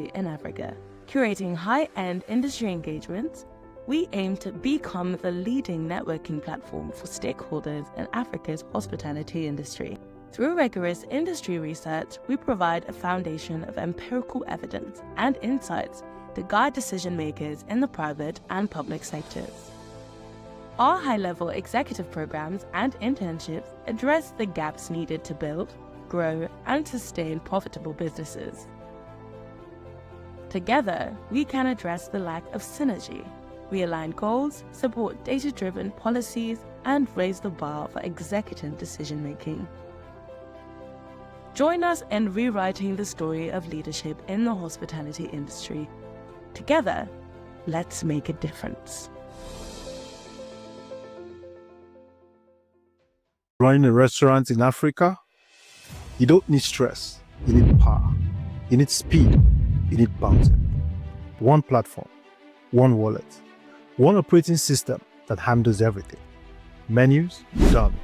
in Africa. Curating high-end industry engagements, we aim to become the leading networking platform for stakeholders in Africa's hospitality industry. Through rigorous industry research, we provide a foundation of empirical evidence and insights to guide decision makers in the private and public sectors. Our high-level executive programs and internships address the gaps needed to build, grow, and sustain profitable businesses. Together, we can address the lack of synergy, realign goals, support data-driven policies, and raise the bar for executive decision-making. Join us in rewriting the story of leadership in the hospitality industry. Together, let's make a difference. Running a restaurant in Africa, you don't need stress, you need power. You need speed, you need bounty. One platform, one wallet, one operating system that handles everything. Menus, done.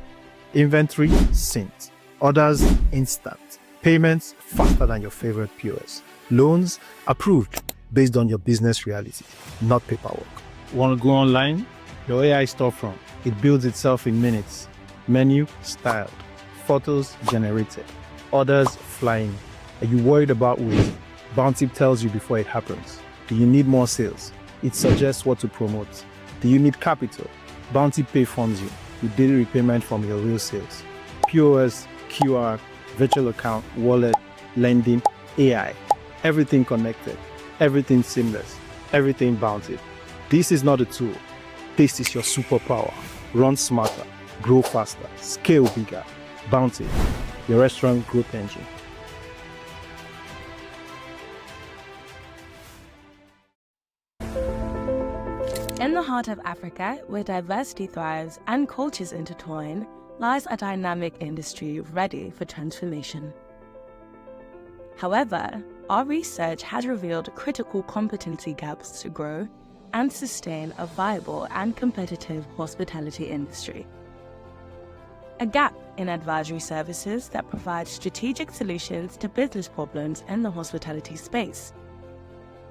Inventory, synced. Orders, instant. Payments, faster than your favorite POS. Loans, approved based on your business reality, not paperwork. Want to go online? Your AI storefront. It builds itself in minutes. Menu, styled. Photos, generated. Orders, flying. Are you worried about weight? Bounty tells you before it happens. Do you need more sales? It suggests what to promote. Do you need capital? Bounty Pay funds you with daily repayment from your real sales. POS, QR, virtual account, wallet, lending, AI. Everything connected, everything seamless, everything bounty. This is not a tool. This is your superpower. Run smarter, grow faster, scale bigger. Bounty, your restaurant growth engine. In the heart of Africa, where diversity thrives and cultures intertwine, lies a dynamic industry ready for transformation. However, our research has revealed critical competency gaps to grow and sustain a viable and competitive hospitality industry. A gap in advisory services that provide strategic solutions to business problems in the hospitality space,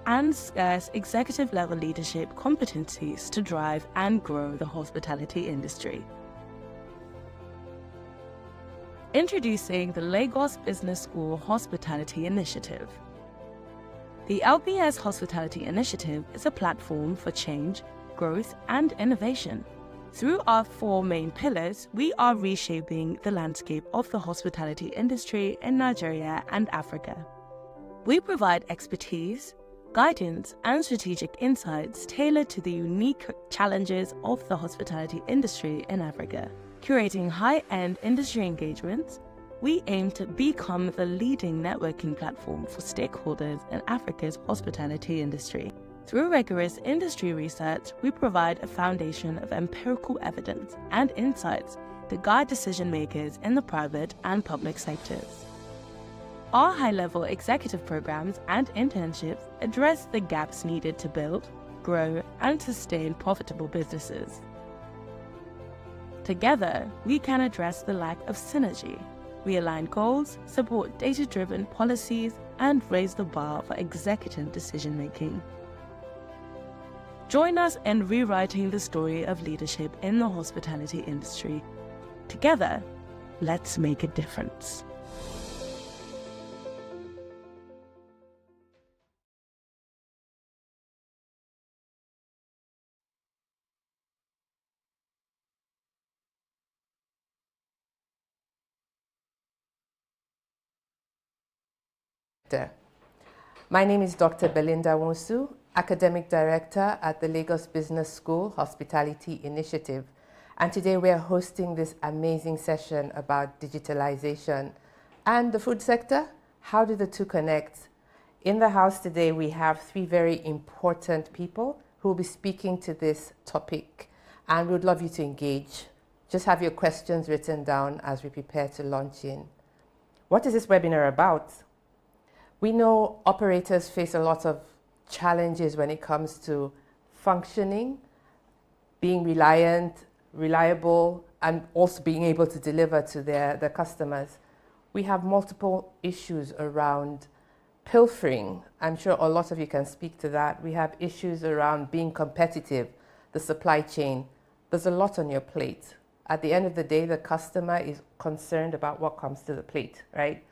and scarce executive-level leadership competencies to drive and grow the hospitality industry. Introducing the Lagos Business School Hospitality Initiative. The LBS Hospitality Initiative is a platform for change, growth, and innovation. Through our 4 main pillars, we are reshaping the landscape of the hospitality industry in Nigeria and Africa. We provide expertise, guidance, and strategic insights tailored to the unique challenges of the hospitality industry in Africa. Curating high-end industry engagements, we aim to become the leading networking platform for stakeholders in Africa's hospitality industry. Through rigorous industry research, we provide a foundation of empirical evidence and insights to guide decision makers in the private and public sectors. Our high-level executive programs and internships address the gaps needed to build, grow, and sustain profitable businesses. Together, we can address the lack of synergy, realign goals, support data-driven policies, and raise the bar for executive decision-making. Join us in rewriting the story of leadership in the hospitality industry. Together, let's make a difference. My name is Dr. Belinda Wonsu, Academic Director at the Lagos Business School Hospitality Initiative. And today we are hosting this amazing session about digitalization and the food sector. How do the two connect? In the house today, we have 3 very important people who will be speaking to this topic. And we would love you to engage. Just have your questions written down as we prepare to launch in. What is this webinar about? We know operators face a lot of challenges when it comes to functioning, being reliable, and also being able to deliver to their customers. We have multiple issues around pilfering. I'm sure a lot of you can speak to that. We have issues around being competitive, the supply chain. There's a lot on your plate. At the end of the day, the customer is concerned about what comes to the plate, right?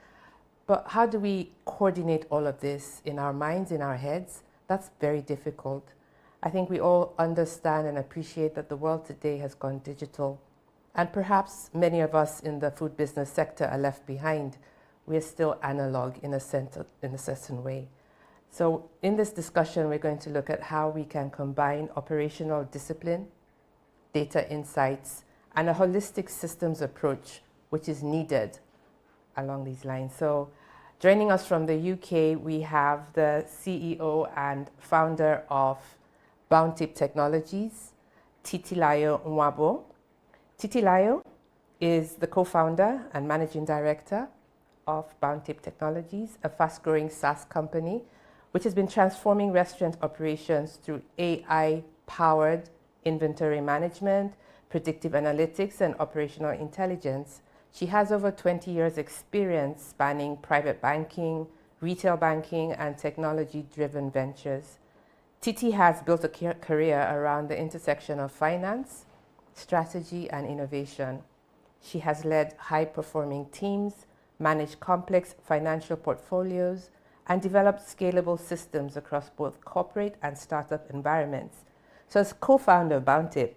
But how do we coordinate all of this in our minds, in our heads? That's very difficult. I think we all understand and appreciate that the world today has gone digital. And perhaps many of us in the food business sector are left behind. We're still analog in a certain way. So in this discussion, we're going to look at how we can combine operational discipline, data insights, and a holistic systems approach, which is needed along these lines. So joining us from the UK, we have the CEO and founder of Bountip Technologies, Titilayo Nwabo. Titilayo is the co-founder and managing director of Bountip Technologies, a fast-growing SaaS company which has been transforming restaurant operations through AI-powered inventory management, predictive analytics, and operational intelligence. She has over 20 years' experience spanning private banking, retail banking, and technology-driven ventures. Titi has built a career around the intersection of finance, strategy, and innovation. She has led high-performing teams, managed complex financial portfolios, and developed scalable systems across both corporate and startup environments. So as co-founder of Bountip,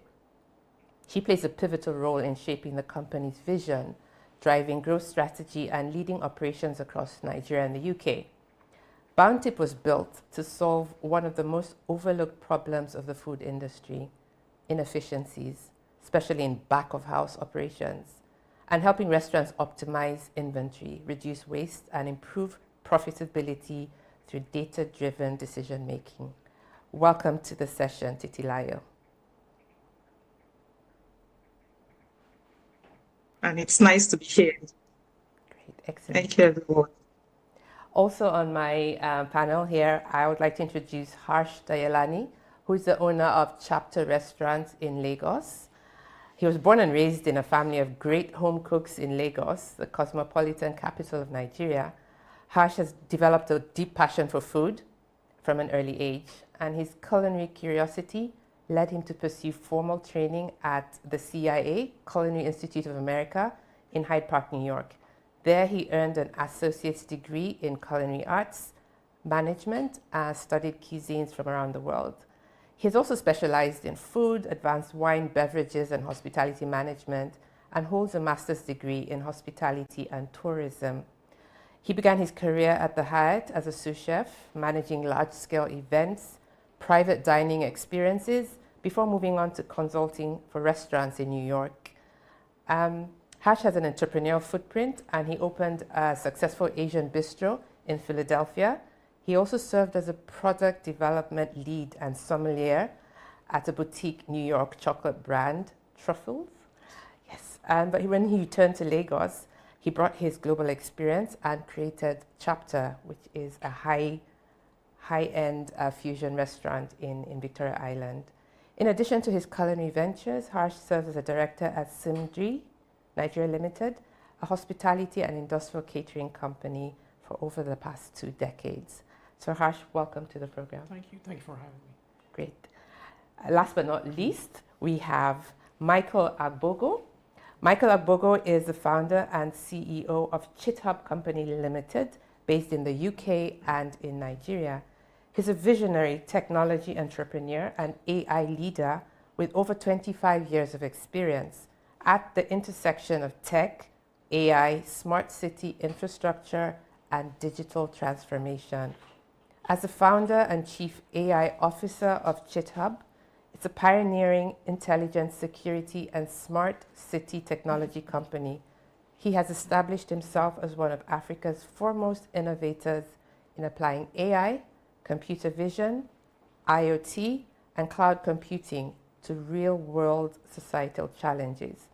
she plays a pivotal role in shaping the company's vision, driving growth strategy, and leading operations across Nigeria and the UK. Bountip was built to solve one of the most overlooked problems of the food industry, inefficiencies, especially in back-of-house operations, and helping restaurants optimize inventory, reduce waste, and improve profitability through data-driven decision-making. Welcome to the session, Titilayo. And it's nice to be here. Great, excellent. Thank you, everyone. Also on my panel here, I would like to introduce Harsh Dayalani, who is the owner of Chapter Restaurants in Lagos. He was born and raised in a family of great home cooks in Lagos, the cosmopolitan capital of Nigeria. Harsh has developed a deep passion for food from an early age, and his culinary curiosity led him to pursue formal training at the CIA, Culinary Institute of America, in Hyde Park, New York. There he earned an associate's degree in culinary arts, management, and studied cuisines from around the world. He has also specialized in food, advanced wine, beverages, and hospitality management, and holds a master's degree in hospitality and tourism. He began his career at the Hyatt as a sous chef, managing large-scale events, private dining experiences, before moving on to consulting for restaurants in New York. Harsh has an entrepreneurial footprint, and he opened a successful Asian bistro in Philadelphia. He also served as a product development lead and sommelier at a boutique New York chocolate brand, Truffles. Yes, but when he returned to Lagos, he brought his global experience and created Chapter, which is a high-end fusion restaurant in Victoria Island. In addition to his culinary ventures, Harsh serves as a director at Simdri Nigeria Limited, a hospitality and industrial catering company for over the past 2 decades. So Harsh, welcome to the program. Thank you for having me. Great. Last but not least, we have Michael Agbogo. Michael Agbogo is the founder and CEO of ChitHub Company Limited, based in the UK and in Nigeria. He's a visionary technology entrepreneur and AI leader with over 25 years of experience at the intersection of tech, AI, smart city infrastructure, and digital transformation. As the founder and chief AI officer of ChitHub, it's a pioneering intelligence, security, and smart city technology company. He has established himself as one of Africa's foremost innovators in applying AI, computer vision, IoT, and cloud computing to real-world societal challenges.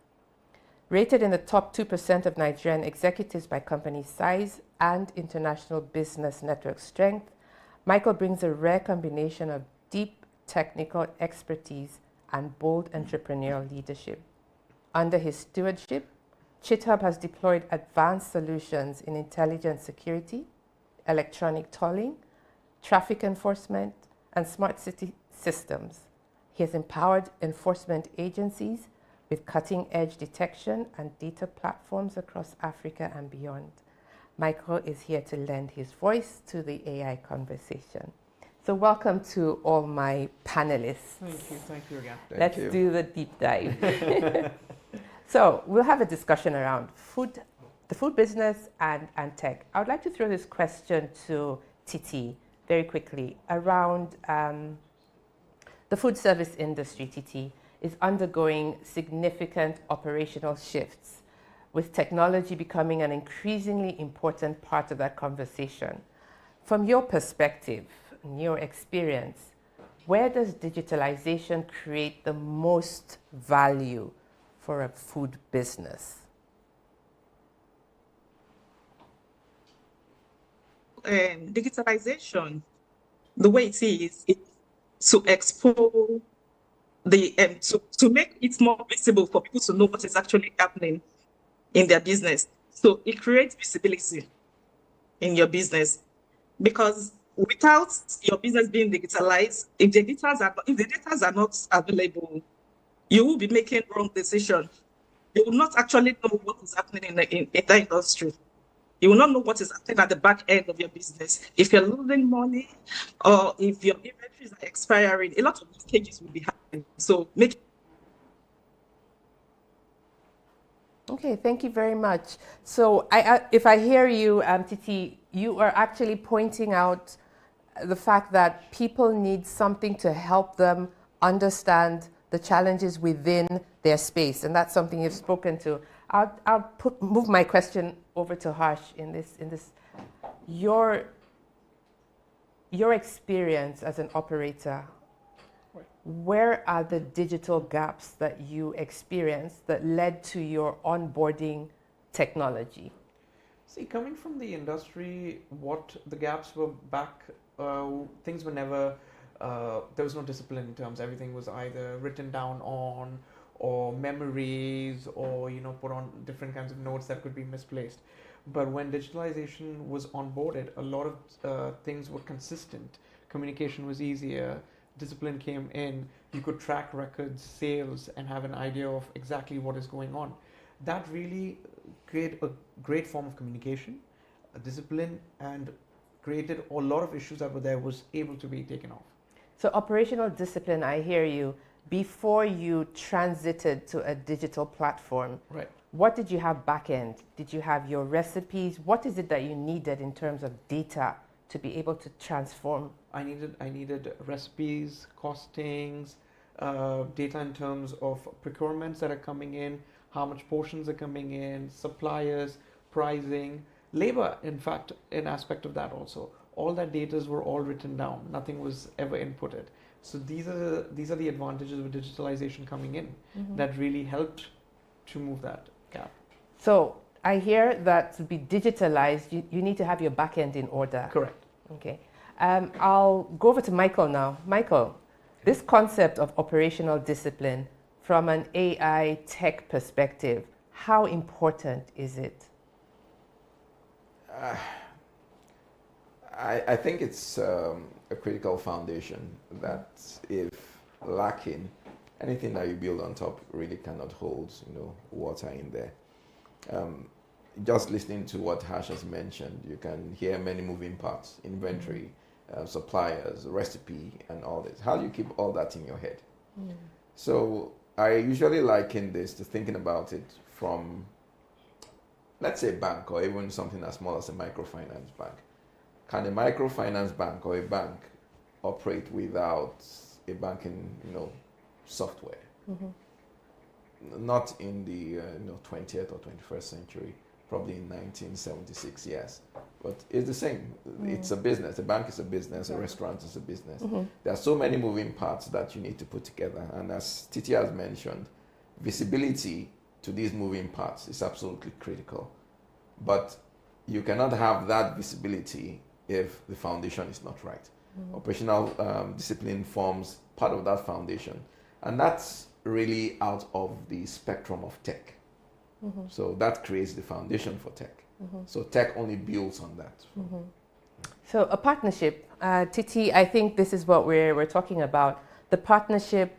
Rated in the top 2% of Nigerian executives by company size and international business network strength, Michael brings a rare combination of deep technical expertise and bold entrepreneurial leadership. Under his stewardship, ChitHub has deployed advanced solutions in intelligent security, electronic tolling, traffic enforcement, and smart city systems. He has empowered enforcement agencies with cutting-edge detection and data platforms across Africa and beyond. Michael is here to lend his voice to the AI conversation. So welcome to all my panelists. Thank you again. Let's do the deep dive. So we'll have a discussion around the food business and tech. I would like to throw this question to Titi very quickly around the food service industry. Titi is undergoing significant operational shifts, with technology becoming an increasingly important part of that conversation. From your perspective and your experience, where does digitalization create the most value for a food business? Digitalization, the way it is, it's to expose to make it more visible for people to know what is actually happening in their business. So it creates visibility in your business, because without your business being digitalized, if the data are not available, you will be making wrong decisions. You will not actually know what is happening in the industry. You will not know what is happening at the back end of your business. If you're losing money or if your inventories are expiring, a lot of mistakes will be happening. So Okay, thank you very much. So if I hear you, Titi, you are actually pointing out the fact that people need something to help them understand the challenges within their space, and that's something you've spoken to. I'll move my question over to Harsh in this. Your experience as an operator, where are the digital gaps that you experienced that led to your onboarding technology? See, coming from the industry, what the gaps were back, things were never, there was no discipline in terms, everything was either written down on or memories or, put on different kinds of notes that could be misplaced. But when digitalization was onboarded, a lot of things were consistent. Communication was easier. Discipline came in, you could track records, sales, and have an idea of exactly what is going on. That really created a great form of communication, a discipline, and created a lot of issues that were there was able to be taken off. So operational discipline, I hear you. Before you transited to a digital platform, right? What did you have back end? Did you have your recipes? What is it that you needed in terms of data to be able to transform? I needed recipes, costings, data in terms of procurements that are coming in, how much portions are coming in, suppliers, pricing, labor, in fact, an aspect of that also. All that data were all written down. Nothing was ever inputted. So these are the advantages of digitalization coming in that really helped to move that gap. So I hear that to be digitalized, you need to have your back end in order. Correct. Okay. I'll go over to Michael now. Michael, this concept of operational discipline from an AI tech perspective, how important is it? I think it's a critical foundation that, if lacking, anything that you build on top really cannot hold, water in there. Just listening to what Harsh has mentioned, you can hear many moving parts: inventory, suppliers, recipe, and all this. How do you keep all that in your head? So I usually liken this to thinking about it from, let's say, a bank, or even something as small as a microfinance bank. Can a microfinance bank or a bank operate without a banking, software? Not in the 20th or 21st century, probably in 1976, yes. But it's the same. It's a business. A bank is a business. A restaurant is a business. There are so many moving parts that you need to put together. And as Titi has mentioned, visibility to these moving parts is absolutely critical. But you cannot have that visibility if the foundation is not right. Operational discipline forms part of that foundation. And that's really out of the spectrum of tech. So that creates the foundation for tech. So tech only builds on that. So a partnership, Titi, I think this is what we're talking about. The partnership,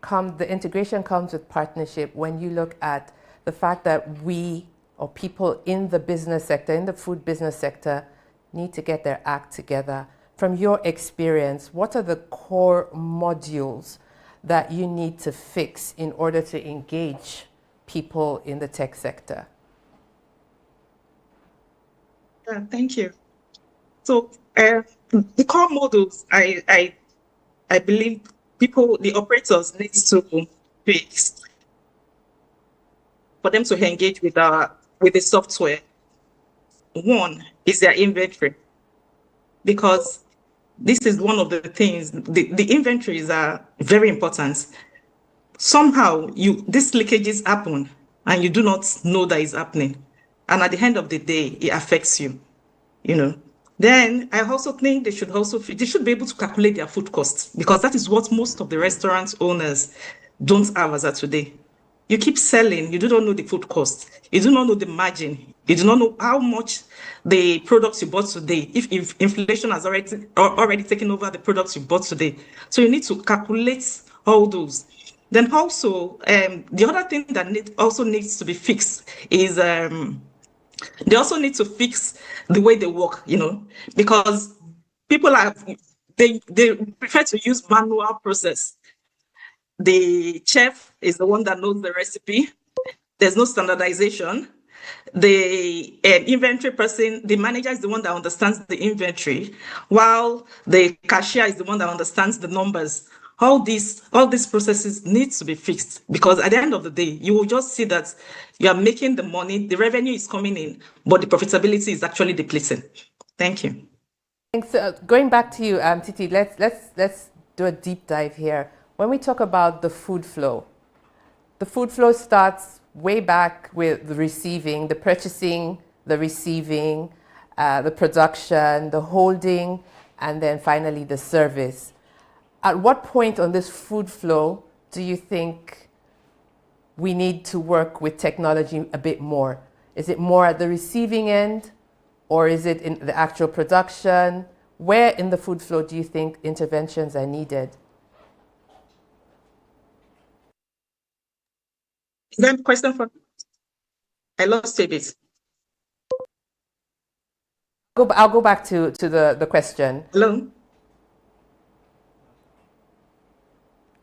the integration comes with partnership when you look at the fact that we or people in the business sector, in the food business sector, need to get their act together. From your experience, what are the core modules that you need to fix in order to engage people in the tech sector? Thank you. So the core models, I believe people, the operators need to fix for them to engage with the software. One is their inventory, because this is one of the things, the inventories are very important. Somehow these leakages happen and you do not know that is happening. And at the end of the day, it affects you, you know. Then I also think they should be able to calculate their food costs, because that is what most of the restaurant owners don't have as of today. You keep selling, you do not know the food cost. You do not know the margin. You do not know how much the products you bought today, if inflation has already taken over the products you bought today. So you need to calculate all those. Then also, the other thing that also needs to be fixed is they also need to fix the way they work, because people they prefer to use manual process. The chef is the one that knows the recipe. There's no standardization. The inventory person, the manager is the one that understands the inventory, while the cashier is the one that understands the numbers. All these processes need to be fixed, because at the end of the day, you will just see that you are making the money, the revenue is coming in, but the profitability is actually depleting. Thank you. Thanks. Going back to you, Titi, let's do a deep dive here. When we talk about the food flow starts way back with the receiving, the purchasing, the receiving, the production, the holding, and then finally the service. At what point on this food flow do you think we need to work with technology a bit more? Is it more at the receiving end, or is it in the actual production? Where in the food flow do you think interventions are needed? Then question for, I lost a bit. I'll go back to the question. Hello?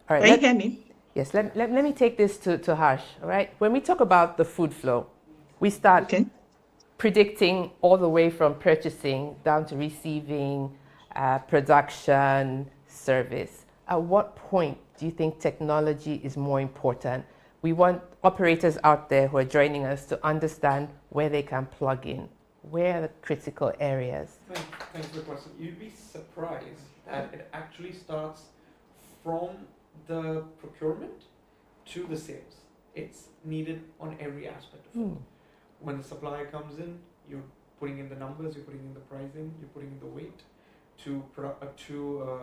All right. Can you hear me? Yes, let me take this to Harsh, all right? When we talk about the food flow, we start predicting all the way from purchasing down to receiving, production, service. At what point do you think technology is more important? We want operators out there who are joining us to understand where they can plug in. Where are the critical areas? Thanks for the question. You'd be surprised that it actually starts from the procurement to the sales. It's needed on every aspect of it. When the supplier comes in, you're putting in the numbers, you're putting in the pricing, you're putting in the weight to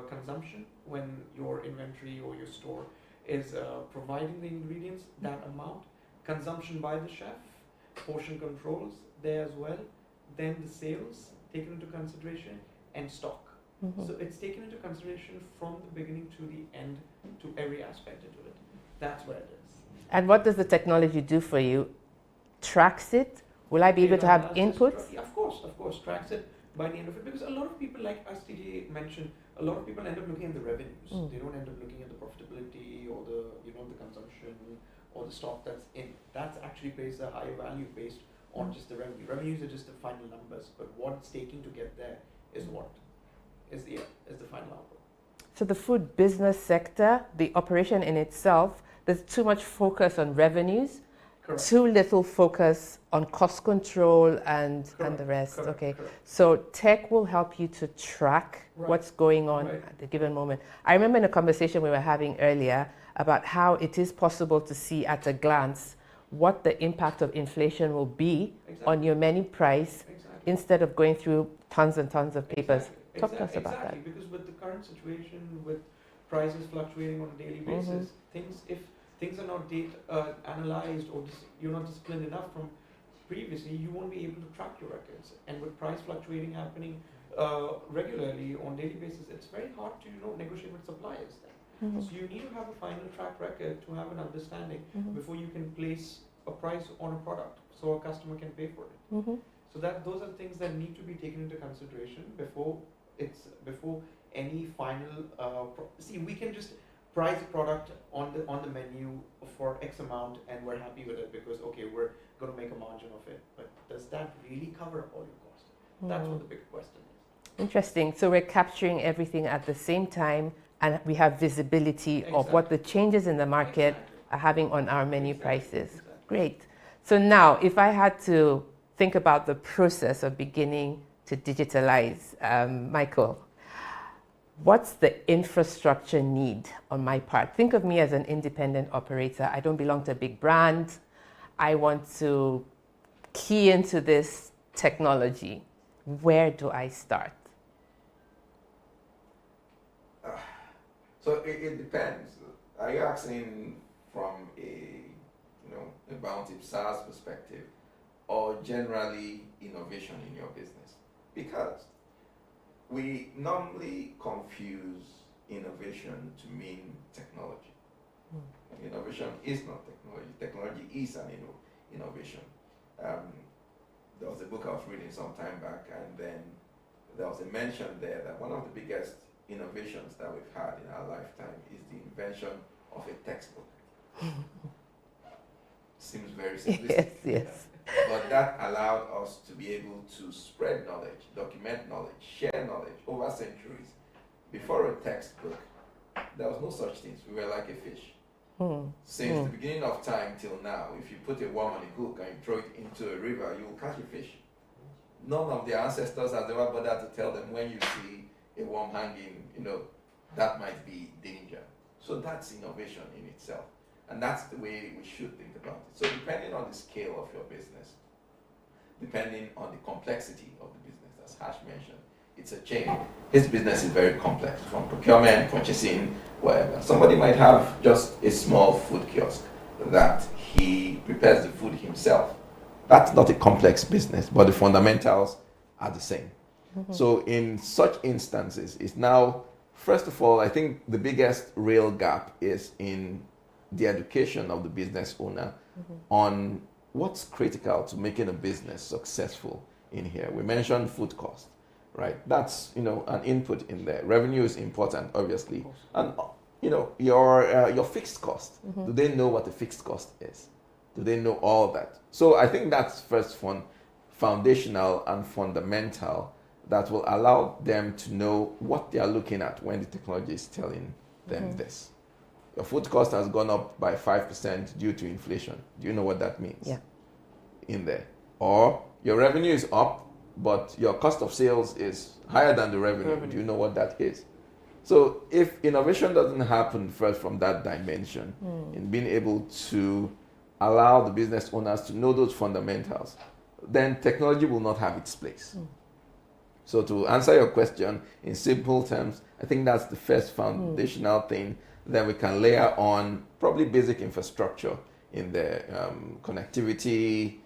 consumption. When your inventory or your store is providing the ingredients, that amount, consumption by the chef, portion controls there as well, then the sales taken into consideration, and stock. So it's taken into consideration from the beginning to the end, to every aspect into it. That's where it is. And what does the technology do for you? Tracks it? Will I be able to have inputs? Yeah, of course, tracks it by the end of it. Because a lot of people, like as TJ mentioned, a lot of people end up looking at the revenues. They don't end up looking at the profitability or the the consumption or the stock that's in. That actually plays a higher value based on just the revenue. Revenues are just the final numbers, but what it's taking to get there is what is the final output. So the food business sector, the operation in itself, there's too much focus on revenues, Correct. too little focus on cost control and the rest. Correct. Okay. Correct. So tech will help you to track what's going on at the given moment. I remember in a conversation we were having earlier about how it is possible to see at a glance what the impact of inflation will be on your menu price instead of going through tons and tons of papers. Talk to us about that. Because with the current situation, with prices fluctuating on a daily basis, if things are not analyzed or you're not disciplined enough from previously, you won't be able to track your records. And with price fluctuating happening regularly on daily basis, it's very hard to negotiate with suppliers. Then. So you need to have a final track record to have an understanding before you can place a price on a product, so a customer can pay for it. So those are things that need to be taken into consideration before any final. See, we can just price a product on the menu for X amount, and we're happy with it because we're going to make a margin of it. But does that really cover all your costs? That's what the big question is. Interesting. So we're capturing everything at the same time, and we have visibility of what the changes in the market are having on our menu prices. Great. So now, if I had to think about the process of beginning to digitalize, Michael, what's the infrastructure need on my part? Think of me as an independent operator. I don't belong to a big brand. I want to key into this technology. Where do I start? So it depends. Are you asking from a Bounty SaaS perspective, or generally innovation in your business? Because we normally confuse innovation to mean technology. Innovation is not technology. Technology is an innovation. There was a book I was reading some time back, and then there was a mention there that one of the biggest innovations that we've had in our lifetime is the invention of a textbook. Seems very simplistic. Yes. But that allowed us to be able to spread knowledge, document knowledge, share knowledge over centuries. Before a textbook, there was no such things. We were like a fish. Since the beginning of time till now, if you put a worm on a hook and you throw it into a river, you will catch a fish. None of their ancestors has ever bothered to tell them when you see a worm hanging, that might be danger. So that's innovation in itself. And that's the way we should think about it. So depending on the scale of your business, depending on the complexity of the business, as Harsh mentioned, it's a chain. His business is very complex, from procurement, purchasing, whatever. Somebody might have just a small food kiosk that he prepares the food himself. That's not a complex business, but the fundamentals are the same. So in such instances, it's now, first of all, I think the biggest real gap is in the education of the business owner on what's critical to making a business successful in here. We mentioned food cost, right? That's, an input in there. Revenue is important, obviously. And, your fixed cost. Do they know what the fixed cost is? Do they know all that? So I think that's first foundational and fundamental, that will allow them to know what they are looking at when the technology is telling them this. Your food cost has gone up by 5% due to inflation. Do you know what that means? Yeah. In there. Or your revenue is up, but your cost of sales is higher than the revenue. Do you know what that is? So if innovation doesn't happen first from that dimension, in being able to allow the business owners to know those fundamentals, then technology will not have its place. So to answer your question in simple terms, I think that's the first foundational thing. Then we can layer on probably basic infrastructure in the connectivity,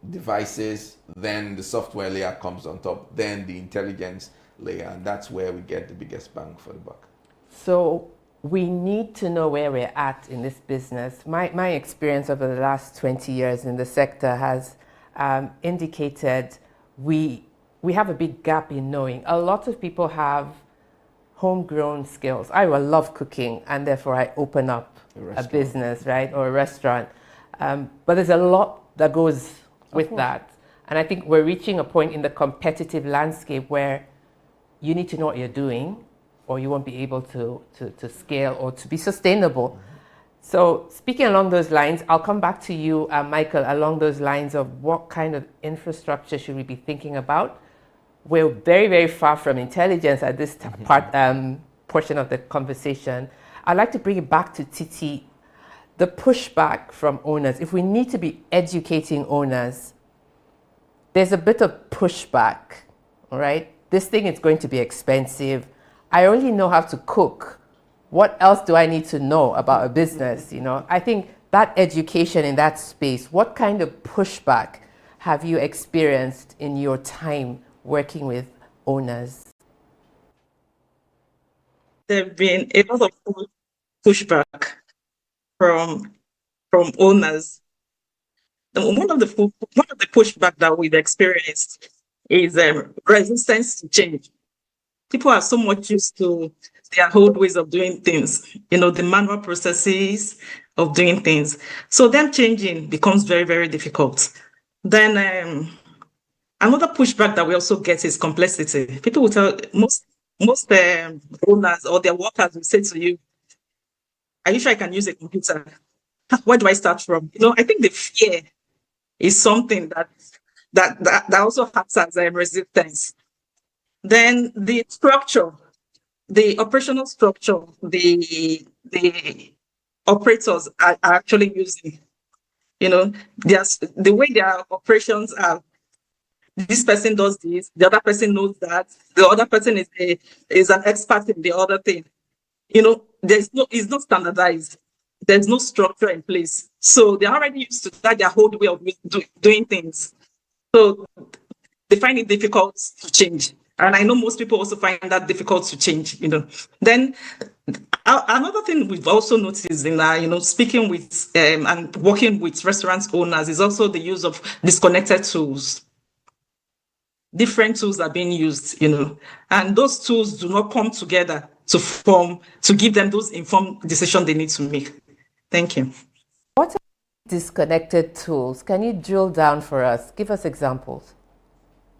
devices. Then the software layer comes on top. Then the intelligence layer, and that's where we get the biggest bang for the buck. So we need to know where we're at in this business. My experience over the last 20 years in the sector has indicated we have a big gap in knowing. A lot of people have homegrown skills. I love cooking, and therefore I open up a business, right, or a restaurant. But there's a lot that goes with that. And I think we're reaching a point in the competitive landscape where you need to know what you're doing, or you won't be able to scale or to be sustainable. So speaking along those lines, I'll come back to you, Michael, along those lines of what kind of infrastructure should we be thinking about? We're very, very far from intelligence at this portion of the conversation. I'd like to bring it back to Titi, the pushback from owners. If we need to be educating owners, there's a bit of pushback, all right? This thing is going to be expensive. I only know how to cook. What else do I need to know about a business, I think that education in that space, what kind of pushback have you experienced in your time working with owners? There have been a lot of pushback from owners. One of the pushback that we've experienced is resistance to change. People are so much used to their old ways of doing things, the manual processes of doing things. So them changing becomes very, very difficult. Then another pushback that we also get is complexity. People will tell most owners or their workers will say to you, "Are you sure I can use a computer? Where do I start from?" I think the fear is something that also acts as a resistance. Then the structure, the operational structure, the operators are actually using, the way their operations are. This person does this, the other person knows that, the other person is an expert in the other thing. It's not standardized. There's no structure in place. So they're already used to that, their whole way of doing things. So they find it difficult to change. And I know most people also find that difficult to change, Then another thing we've also noticed in speaking with and working with restaurant owners is also the use of disconnected tools. Different tools are being used, and those tools do not come together to give them those informed decisions they need to make. Thank you. What are disconnected tools? Can you drill down for us? Give us examples.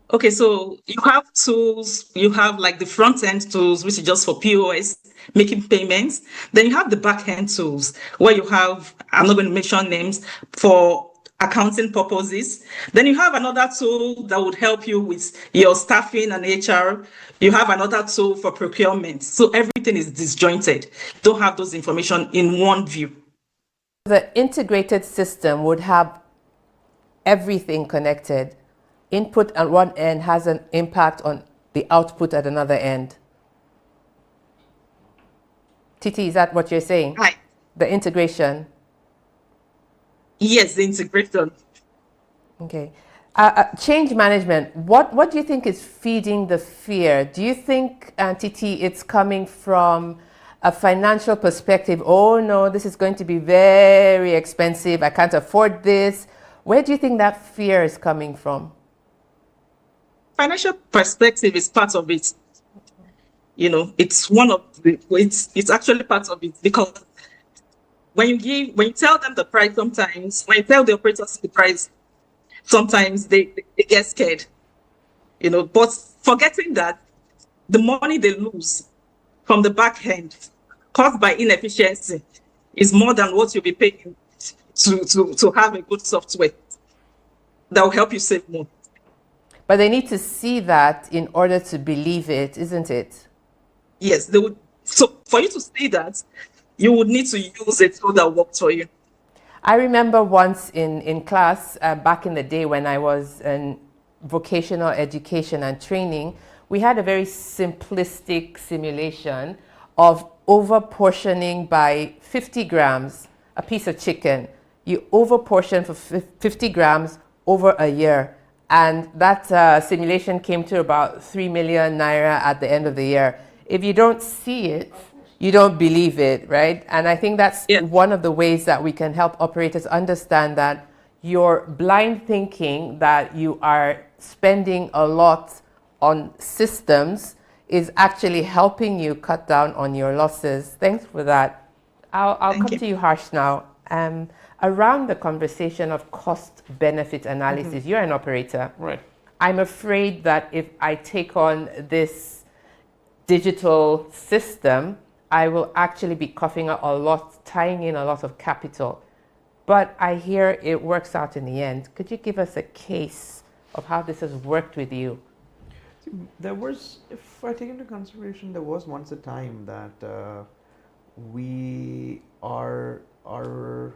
Okay, so you have tools, you have like the front end tools, which is just for POS, making payments. Then you have the back end tools where you have, I'm not going to mention names, for accounting purposes. Then you have another tool that would help you with your staffing and HR. You have another tool for procurement. So everything is disjointed. You don't have those information in one view. The integrated system would have everything connected. Input at one end has an impact on the output at another end. Titi, is that what you're saying? Hi. The integration. Yes, the integration. Okay. Change management. What do you think is feeding the fear? Do you think, Titi, it's coming from a financial perspective? Oh no, this is going to be very expensive. I can't afford this. Where do you think that fear is coming from? Financial perspective is part of it. It's one of it's actually part of it, because when you tell them the price, sometimes when you tell the operators the price, sometimes they get scared. But forgetting that the money they lose from the back end caused by inefficiency is more than what you'll be paying to have a good software that will help you save more. But they need to see that in order to believe it, isn't it? Yes, they would. So for you to see that, you would need to use a tool that works for you. I remember once in class, back in the day when I was in vocational education and training, we had a very simplistic simulation of over-portioning by 50 grams a piece of chicken. You over-portion for 50 grams over a year. And that simulation came to about 3 million naira at the end of the year. If you don't see it, you don't believe it, right? And I think that's one of the ways that we can help operators understand that your blind thinking that you are spending a lot on systems is actually helping you cut down on your losses. Thanks for that. I'll come to you, Harsh, now. Around the conversation of cost-benefit analysis, you're an operator. Right. I'm afraid that if I take on this digital system, I will actually be coughing up a lot, tying in a lot of capital. But I hear it works out in the end. Could you give us a case of how this has worked with you? There was, if I take into consideration, there was once a time that our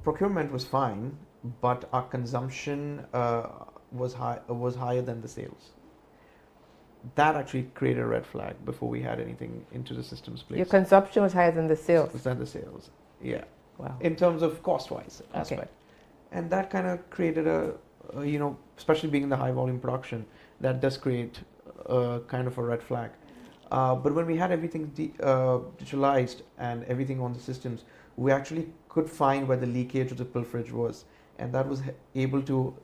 procurement was fine, but our consumption was higher than the sales. That actually created a red flag before we had anything into the system's place. Your consumption was higher than the sales? Than the sales, yeah. Wow. In terms of cost-wise aspect. Okay. And that kind of created a especially being in the high volume production, that does create kind of a red flag. But when we had everything digitalized and everything on the systems, we actually could find where the leakage of the pilferage was, and that was able to,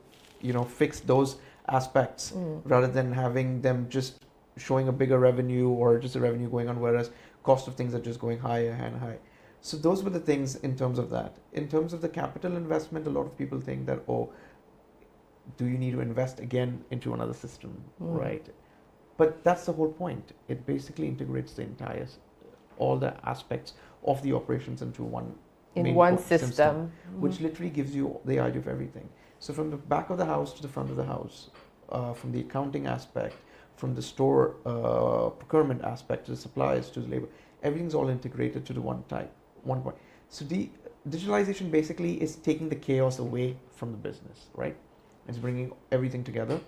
fix those aspects rather than having them just showing a bigger revenue or just a revenue going on, whereas cost of things are just going higher and higher. So those were the things in terms of that. In terms of the capital investment, a lot of people think that, do you need to invest again into another system, right? But that's the whole point. It basically integrates the entire, all the aspects of the operations into one system, which literally gives you the idea of everything. So from the back of the house to the front of the house, from the accounting aspect, from the store procurement aspect to the suppliers to the labor, everything's all integrated to the one point. So the digitalization basically is taking the chaos away from the business, right? It's bringing everything together.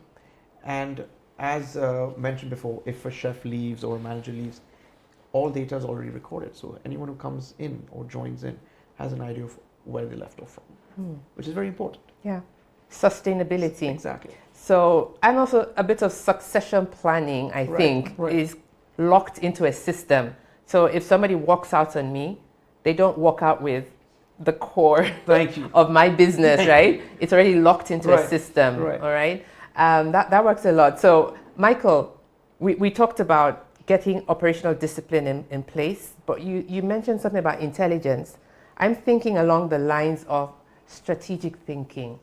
And as mentioned before, if a chef leaves or a manager leaves, all data is already recorded. So anyone who comes in or joins in has an idea of where they left off from, which is very important. Yeah. Sustainability. Exactly. So, and also a bit of succession planning, I think, is locked into a system. So if somebody walks out on me, they don't walk out with the core of my business, right? It's already locked into a system, all right? That works a lot. So, Michael, we talked about getting operational discipline in place, but you mentioned something about intelligence. I'm thinking along the lines of strategic thinking.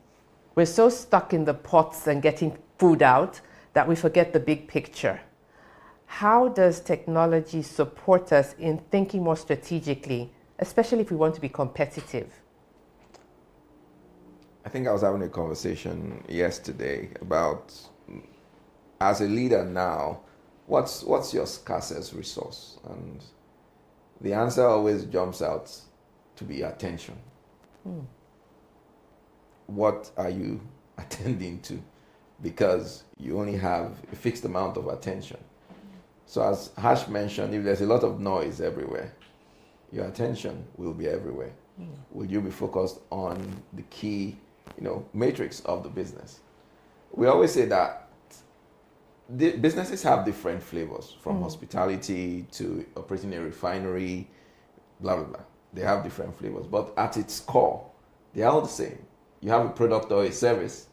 We're so stuck in the pots and getting food out that we forget the big picture. How does technology support us in thinking more strategically, especially if we want to be competitive? I think I was having a conversation yesterday about, as a leader now, what's your scarcest resource? And the answer always jumps out to be attention. What are you attending to? Because you only have a fixed amount of attention. So as Harsh mentioned, if there's a lot of noise everywhere, your attention will be everywhere. Will you be focused on the key, matrix of the business? We always say that the businesses have different flavors, from hospitality to operating a refinery, blah, blah, blah. They have different flavors, but at its core, they are all the same. You have a product or a service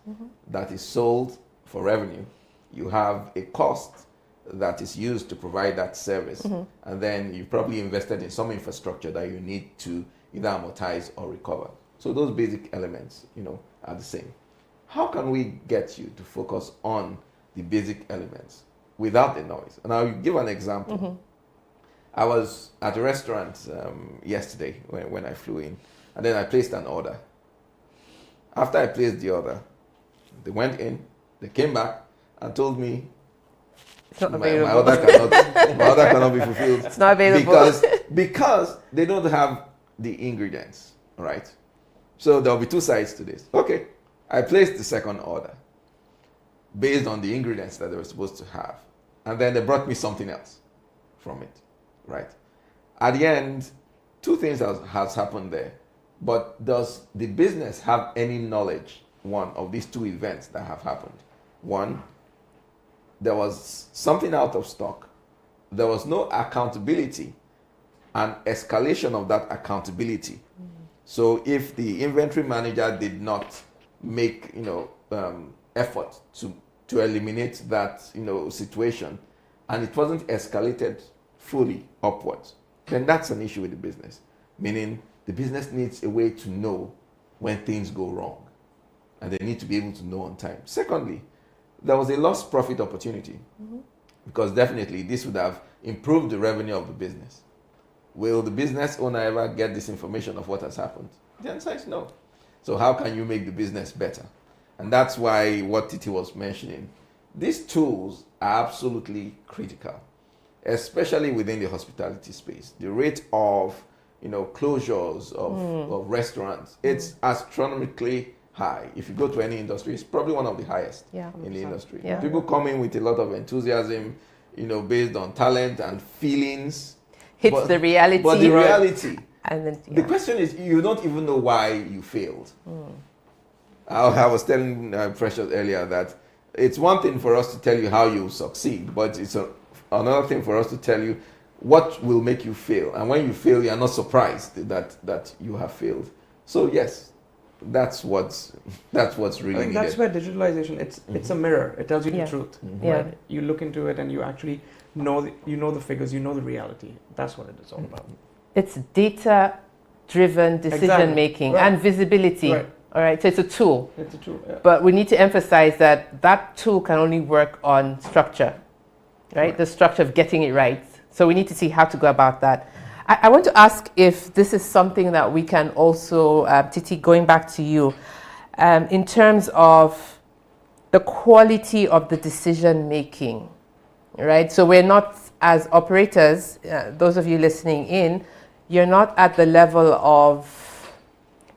that is sold for revenue. You have a cost that is used to provide that service. And then you probably invested in some infrastructure that you need to either amortize or recover. So those basic elements, are the same. How can we get you to focus on the basic elements without the noise? And I'll give an example. I was at a restaurant yesterday when I flew in, and then I placed an order. After I placed the order, they went in, they came back and told me my order cannot be fulfilled. It's not available. Because they don't have the ingredients, right? So there'll be two sides to this. Okay, I placed the second order based on the ingredients that they were supposed to have. And then they brought me something else from it, right? At the end, two things has happened there. But does the business have any knowledge, one, of these two events that have happened? One, there was something out of stock. There was no accountability and escalation of that accountability. So if the inventory manager did not make, effort to eliminate that, situation, and it wasn't escalated fully upwards, then that's an issue with the business. Meaning the business needs a way to know when things go wrong, and they need to be able to know on time. Secondly, there was a lost profit opportunity, because definitely this would have improved the revenue of the business. Will the business owner ever get this information of what has happened? The answer is no. So how can you make the business better? And that's why what Titi was mentioning, these tools are absolutely critical, especially within the hospitality space. The rate of closures of restaurants, it's astronomically high. If you go to any industry, it's probably one of the highest in the industry. Yeah. People come in with a lot of enthusiasm, based on talent and feelings. The reality. But the reality. And then, the question is, you don't even know why you failed. I was telling Precious earlier that it's one thing for us to tell you how you succeed, but it's another thing for us to tell you what will make you fail. And when you fail, you are not surprised that you have failed. So yes, that's what's really I think needed. that's where digitalization, it's a mirror. It tells you Yeah. the truth. Yeah. Right? You look into it and you actually know the figures, you know the reality. That's what it is all about. It's data-driven decision Exactly. making Right. and visibility. Right. All right, so it's a tool. It's a tool. Yeah. But we need to emphasize that that tool can only work on structure, right? The structure of getting it right. So we need to see how to go about that. I want to ask if this is something that we can also, Titi, going back to you, in terms of the quality of the decision making, right? So we're not, as operators, those of you listening in, you're not at the level of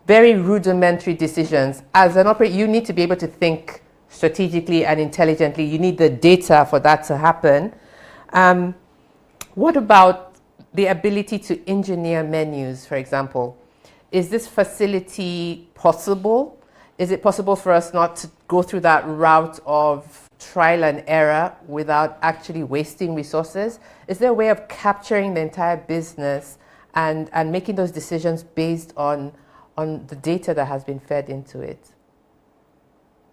very rudimentary decisions. As an operator, you need to be able to think strategically and intelligently. You need the data for that to happen. What about the ability to engineer menus, for example? Is this facility possible? Is it possible for us not to go through that route of trial and error without actually wasting resources? Is there a way of capturing the entire business and making those decisions based on the data that has been fed into it?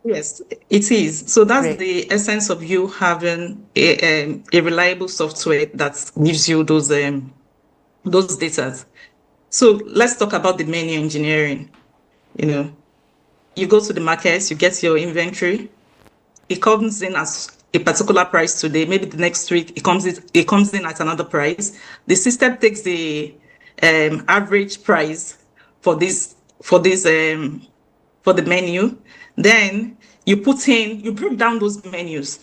Yes, it is. So that's Great. the essence of you having a reliable software that gives you those data. So let's talk about the menu engineering. You go to the markets, you get your inventory. It comes in as a particular price today. Maybe the next week it comes in at another price. The system takes the average price for the menu. Then you break down those menus.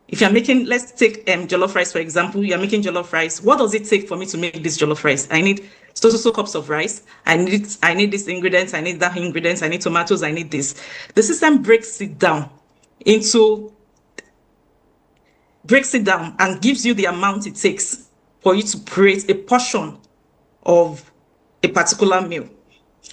If you're making, let's take jollof rice, for example, you're making jollof rice. What does it take for me to make this jollof rice? I need so cups of rice. I need this ingredients. I need that ingredients. I need tomatoes. I need this. The system breaks it down and gives you the amount it takes for you to create a portion of a particular meal.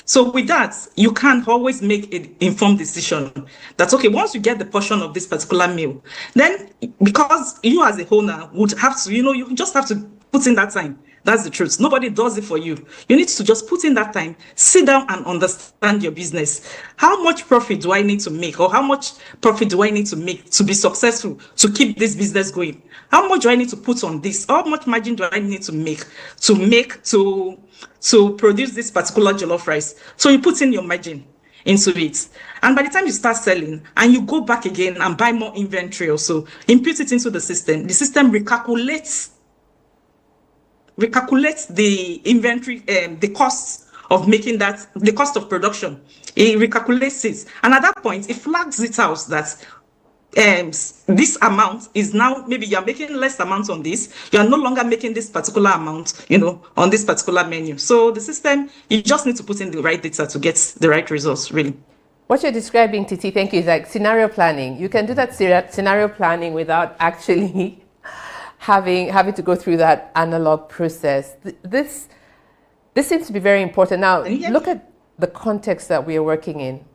So with that, you can always make an informed decision that, okay, once you get the portion of this particular meal, then because you as a owner would have to, you just have to put in that time. That's the truth. Nobody does it for you. You need to just put in that time, sit down and understand your business. How much profit do I need to make, or how much profit do I need to make to be successful, to keep this business going? How much do I need to put on this? How much margin do I need to make to produce this particular jollof rice? So you put in your margin into it. And by the time you start selling and you go back again and buy more inventory also, input it into the system recalculates the inventory, the cost of making that, the cost of production. It recalculates it. And at that point, it flags it out that this amount is now, maybe you're making less amount on this. You are no longer making this particular amount, on this particular menu. So the system, you just need to put in the right data to get the right results, really. What you're describing, Titi, thank you, is like scenario planning. You can do that scenario planning without actually having to go through that analog process. This seems to be very important. Now, look at the context that we are working in.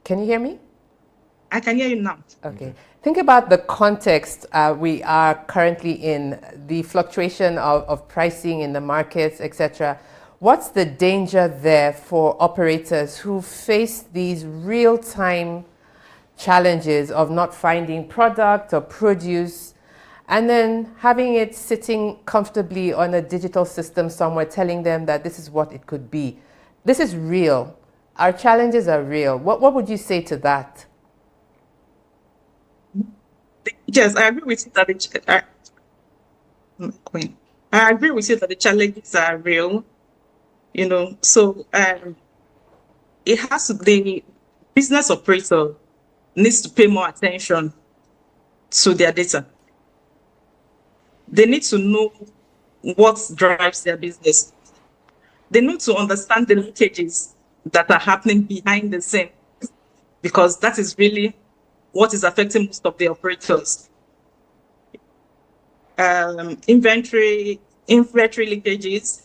Can you hear me? I can hear you now. Okay. Think about the context we are currently in, the fluctuation of pricing in the markets, etc. What's the danger there for operators who face these real-time challenges of not finding product or produce, and then having it sitting comfortably on a digital system somewhere telling them that this is what it could be? This is real. Our challenges are real. What would you say to that? Yes, I agree with you that I agree with you that the challenges are real. So it has to, the business operator needs to pay more attention to their data. They need to know what drives their business. They need to understand the leakages that are happening behind the scene, because that is really what is affecting most of the operators. Inventory leakages,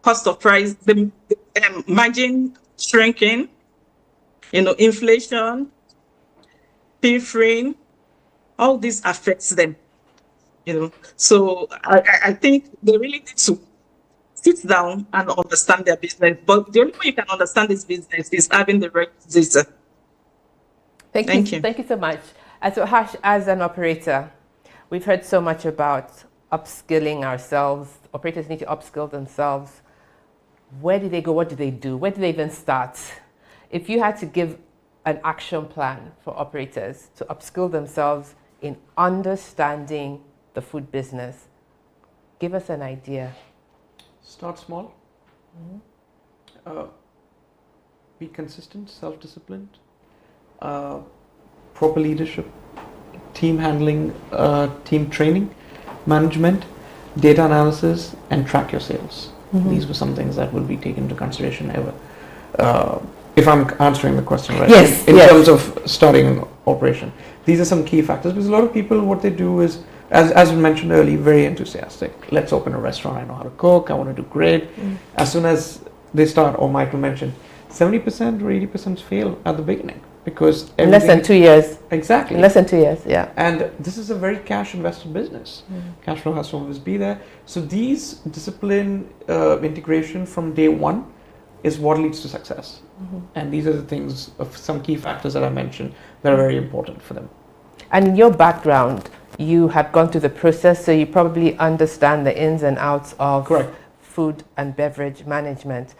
cost of price, margin shrinking, inflation, pilfering, all this affects them. So I think they really need to sit down and understand their business. But the only way you can understand this business is having the right data. Thank you. Thank you so much. And so, Harsh, as an operator, we've heard so much about upskilling ourselves. Operators need to upskill themselves. Where do they go? What do they do? Where do they even start? If you had to give an action plan for operators to upskill themselves in understanding the food business, give us an idea. Start small. Be consistent, self-disciplined, proper leadership, team handling, team training, management, data analysis, and track your sales. These were some things that will be taken into consideration ever. If I'm answering the question right, Yes, in terms of starting an operation, these are some key factors, because a lot of people, what they do is, as we mentioned earlier, very enthusiastic. Let's open a restaurant. I know how to cook. I want to do great. As soon as they start, or Michael mentioned, 70% or 80% fail at the beginning, because In less than 2 years. Exactly. In less than 2 years, yeah. And this is a very cash invested business. Cash flow has to always be there. So these discipline integration from day one is what leads to success. And these are the things, of some key factors that I mentioned, that are very important for them. And in your background, you have gone through the process, so you probably understand the ins and outs of Correct. food and beverage management.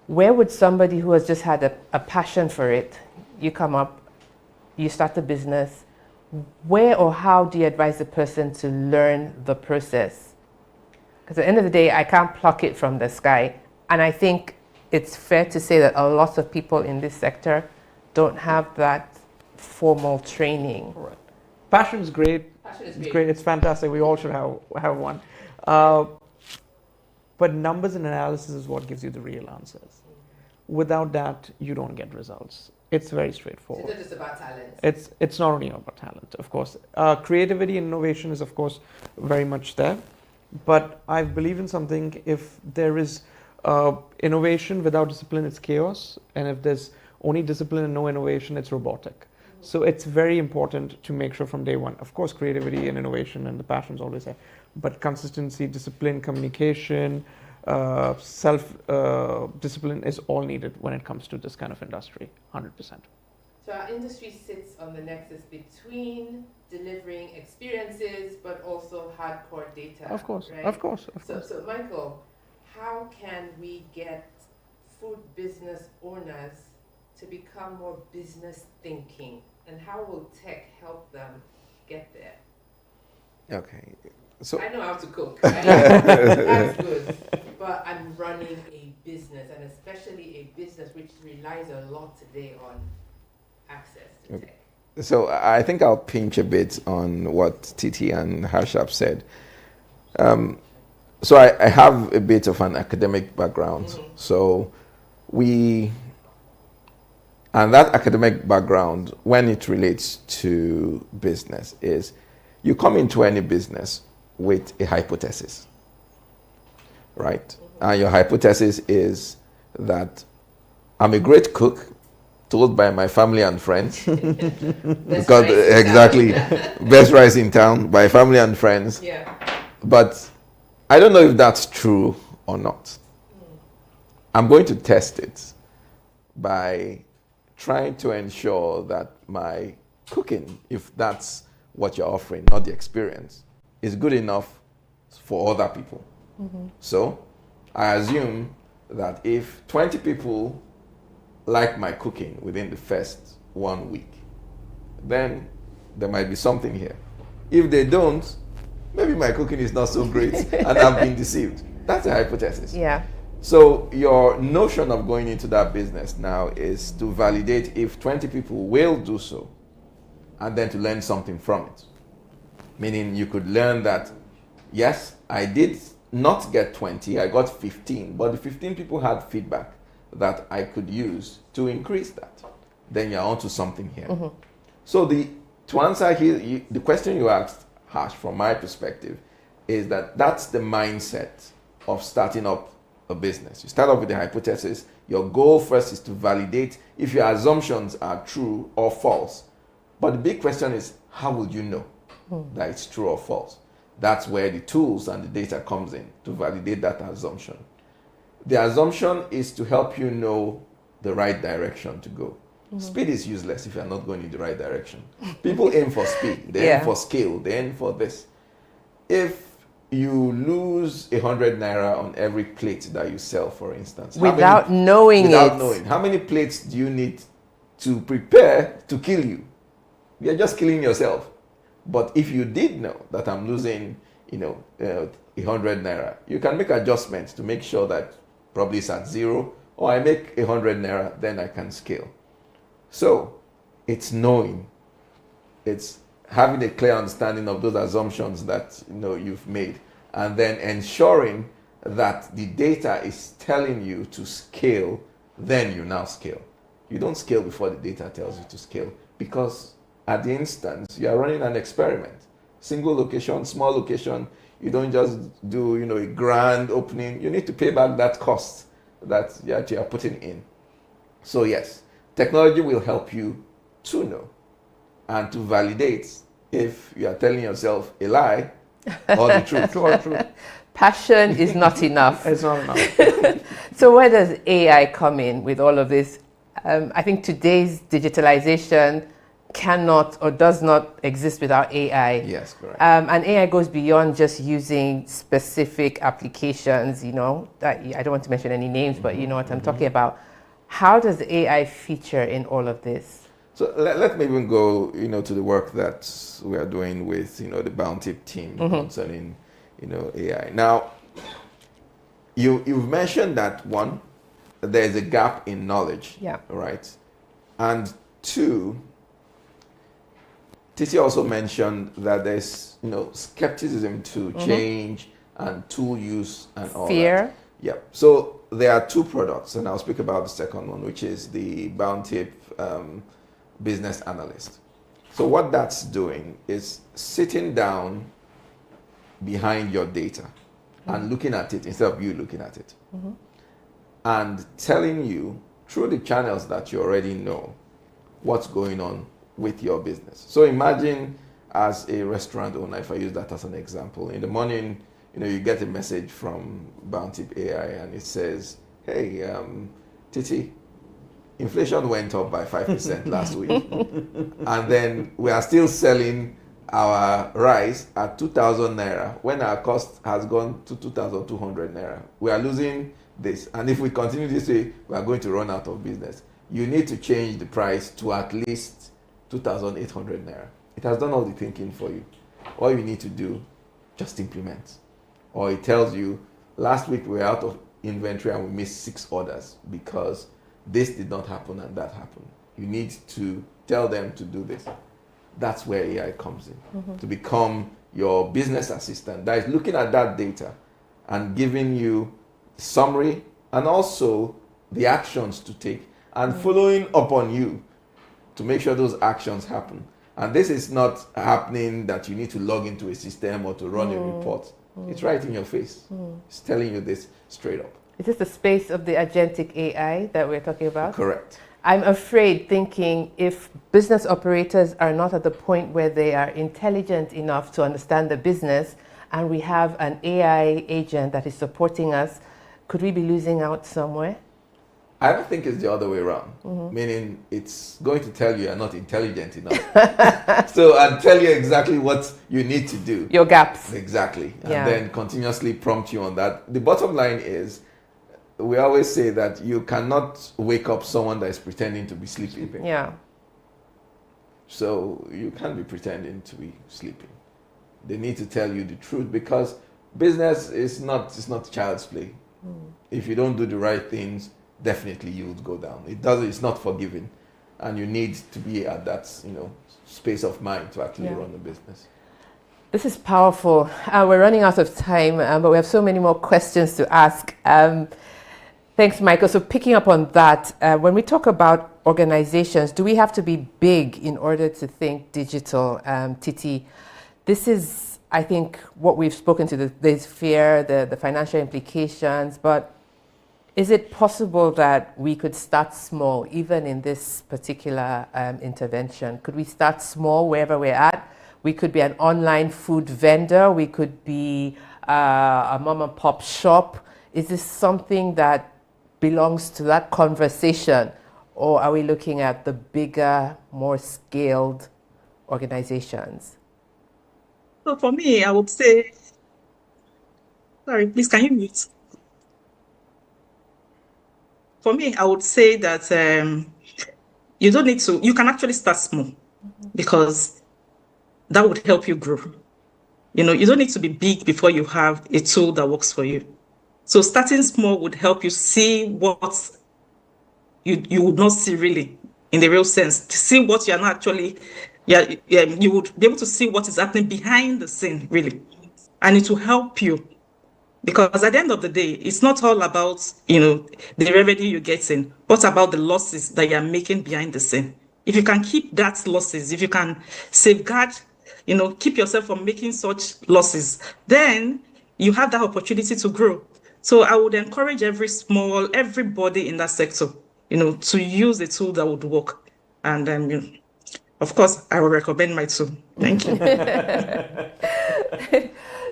Where would somebody who has just had a passion for it, you come up, you start the business, where or how do you advise the person to learn the process? Because at the end of the day, I can't pluck it from the sky. And I think it's fair to say that a lot of people in this sector don't have that formal training. Right. Passion is great. It's great. It's fantastic. We all should have one. But numbers and analysis is what gives you the real answers. Without that, you don't get results. It's very straightforward. It's not just about talent. It's not only about talent, of course. Creativity and innovation is, of course, very much there. But I believe in something. If there is innovation without discipline, it's chaos. And if there's only discipline and no innovation, it's robotic. So it's very important to make sure from day one. Of course, creativity and innovation and the passion is always there. But consistency, discipline, communication, self-discipline is all needed when it comes to this kind of industry, 100%. So our industry sits on the nexus between delivering experiences, but also hardcore data. Of course, right? of course, of course. So Michael, how can we get food business owners to become more business thinking, and how will tech help them get there? Okay. So I know how to cook. That's good. But I'm running a business, and especially a business which relies a lot today on access to tech. So I think I'll pinch a bit on what Titi and Harshab said. So I have a bit of an academic background. So and that academic background, when it relates to business, is you come into any business with a hypothesis, right? And your hypothesis is that I'm a great cook, told by my family and friends. Because exactly, best rice in town by family and friends. Yeah. But I don't know if that's true or not. I'm going to test it by trying to ensure that my cooking, if that's what you're offering, not the experience, is good enough for other people. So I assume that if 20 people like my cooking within the first 1 week, then there might be something here. If they don't, maybe my cooking is not so great and I've been deceived. That's a hypothesis. Yeah. So your notion of going into that business now is to validate if 20 people will do so, and then to learn something from it. Meaning you could learn that, yes, I did not get 20, I got 15, but the 15 people had feedback that I could use to increase that. Then you're onto something here. So to answer here, the question you asked, Harsh, from my perspective, is that that's the mindset of starting up a business. You start off with the hypothesis. Your goal first is to validate if your assumptions are true or false. But the big question is, how will you know that it's true or false? That's where the tools and the data comes in to validate that assumption. The assumption is to help you know the right direction to go. Speed is useless if you're not going in the right direction. People aim for speed, they aim for scale, they aim for this. If you lose 100 naira on every plate that you sell, for instance, without knowing, how many plates do you need to prepare to kill you? You're just killing yourself. But if you did know that I'm losing, 100 naira, you can make adjustments to make sure that probably it's at 0, or I make 100 naira, then I can scale. So it's knowing, it's having a clear understanding of those assumptions that you've made, and then ensuring that the data is telling you to scale, then you now scale. You don't scale before the data tells you to scale, because at the instance, you are running an experiment. Single location, small location. You don't just do, a grand opening. You need to pay back that cost that you are putting in. So yes, technology will help you to know and to validate if you are telling yourself a lie or the truth. Passion is not enough. It's not enough. So where does AI come in with all of this? I think today's digitalization cannot or does not exist without AI. Yes, correct. And AI goes beyond just using specific applications, I don't want to mention any names, but you know what I'm talking about. How does AI feature in all of this? So let me even go, to the work that we are doing with, the Bountip team concerning, AI. Now, you've mentioned that one, there's a gap in knowledge, right? And two, Titi also mentioned that there's, skepticism to change and tool use and all Fear. that. Yeah. So there are two products, and I'll speak about the second one, which is the Bountip Business Analyst. So what that's doing is sitting down behind your data and looking at it instead of you looking at it, and telling you through the channels that you already know what's going on with your business. So imagine as a restaurant owner, if I use that as an example, in the morning, you get a message from Bountip AI and it says, hey, Titi, inflation went up by 5% last week. And then we are still selling our rice at 2,000 naira when our cost has gone to 2,200 naira. We are losing this. And if we continue this way, we are going to run out of business. You need to change the price to at least 2,800 naira. It has done all the thinking for you. All you need to do, just implement. Or it tells you, last week we were out of inventory and we missed 6 orders because this did not happen and that happened. You need to tell them to do this. That's where AI comes in, to become your business assistant that is looking at that data and giving you summary and also the actions to take and following up on you to make sure those actions happen. And this is not happening that you need to log into a system or to run a report. It's right in your face. It's telling you this straight up. Is this the space of the agentic AI that we're talking about? Correct. I'm afraid, thinking if business operators are not at the point where they are intelligent enough to understand the business, and we have an AI agent that is supporting us, could we be losing out somewhere? I don't think it's the other way around, meaning it's going to tell you you're not intelligent enough. So I'll tell you exactly what you need to do. Your gaps. Exactly. And Yeah. then continuously prompt you on that. The bottom line is, we always say that you cannot wake up someone that is pretending to be sleeping. Yeah. So you can't be pretending to be sleeping. They need to tell you the truth, because business is not child's play. If you don't do the right things, definitely you would go down. It's not forgiving, and you need to be at that space of mind to actually run a business. This is powerful. We're running out of time, but we have so many more questions to ask. Thanks, Michael. So picking up on that, when we talk about organizations, do we have to be big in order to think digital? Titi, this is, I think, what we've spoken to. There's fear, the financial implications, but Is it possible that we could start small, even in this particular intervention? Could we start small wherever we're at? We could be an online food vendor. We could be a mom and pop shop. Is this something that belongs to that conversation? Or are we looking at the bigger, more scaled organizations? So for me, I would say, sorry, please, can you mute? For me, I would say that you don't need to, you can actually start small because that would help you grow. You know, you don't need to be big before you have a tool that works for you. So starting small would help you see what you would not see really in the real sense, to see what you're not actually, you would be able to see what is happening behind the scene really. And it will help you. Because at the end of the day, it's not all about, you know, the revenue you're getting. What about the losses that you're making behind the scene? If you can keep that losses, if you can safeguard, you know, keep yourself from making such losses, then you have that opportunity to grow. So I would encourage everybody in that sector, you know, to use a tool that would work. And then, you know, of course, I will recommend my tool. Thank you.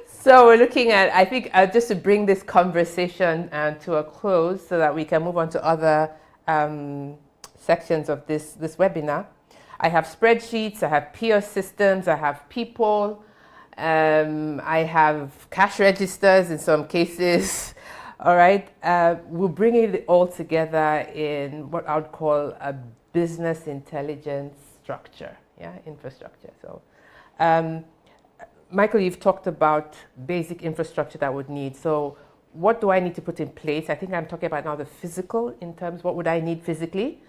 So we're looking at, I think, just to bring this conversation to a close so that we can move on to other sections of this webinar. I have spreadsheets, I have POS systems, I have people, I have cash registers in some cases. All right, we're bringing it all together in what I would call a business intelligence structure, infrastructure. So, Michael, you've talked about basic infrastructure that would need. So what do I need to put in place? I think I'm talking about now the physical in terms, what would I need physically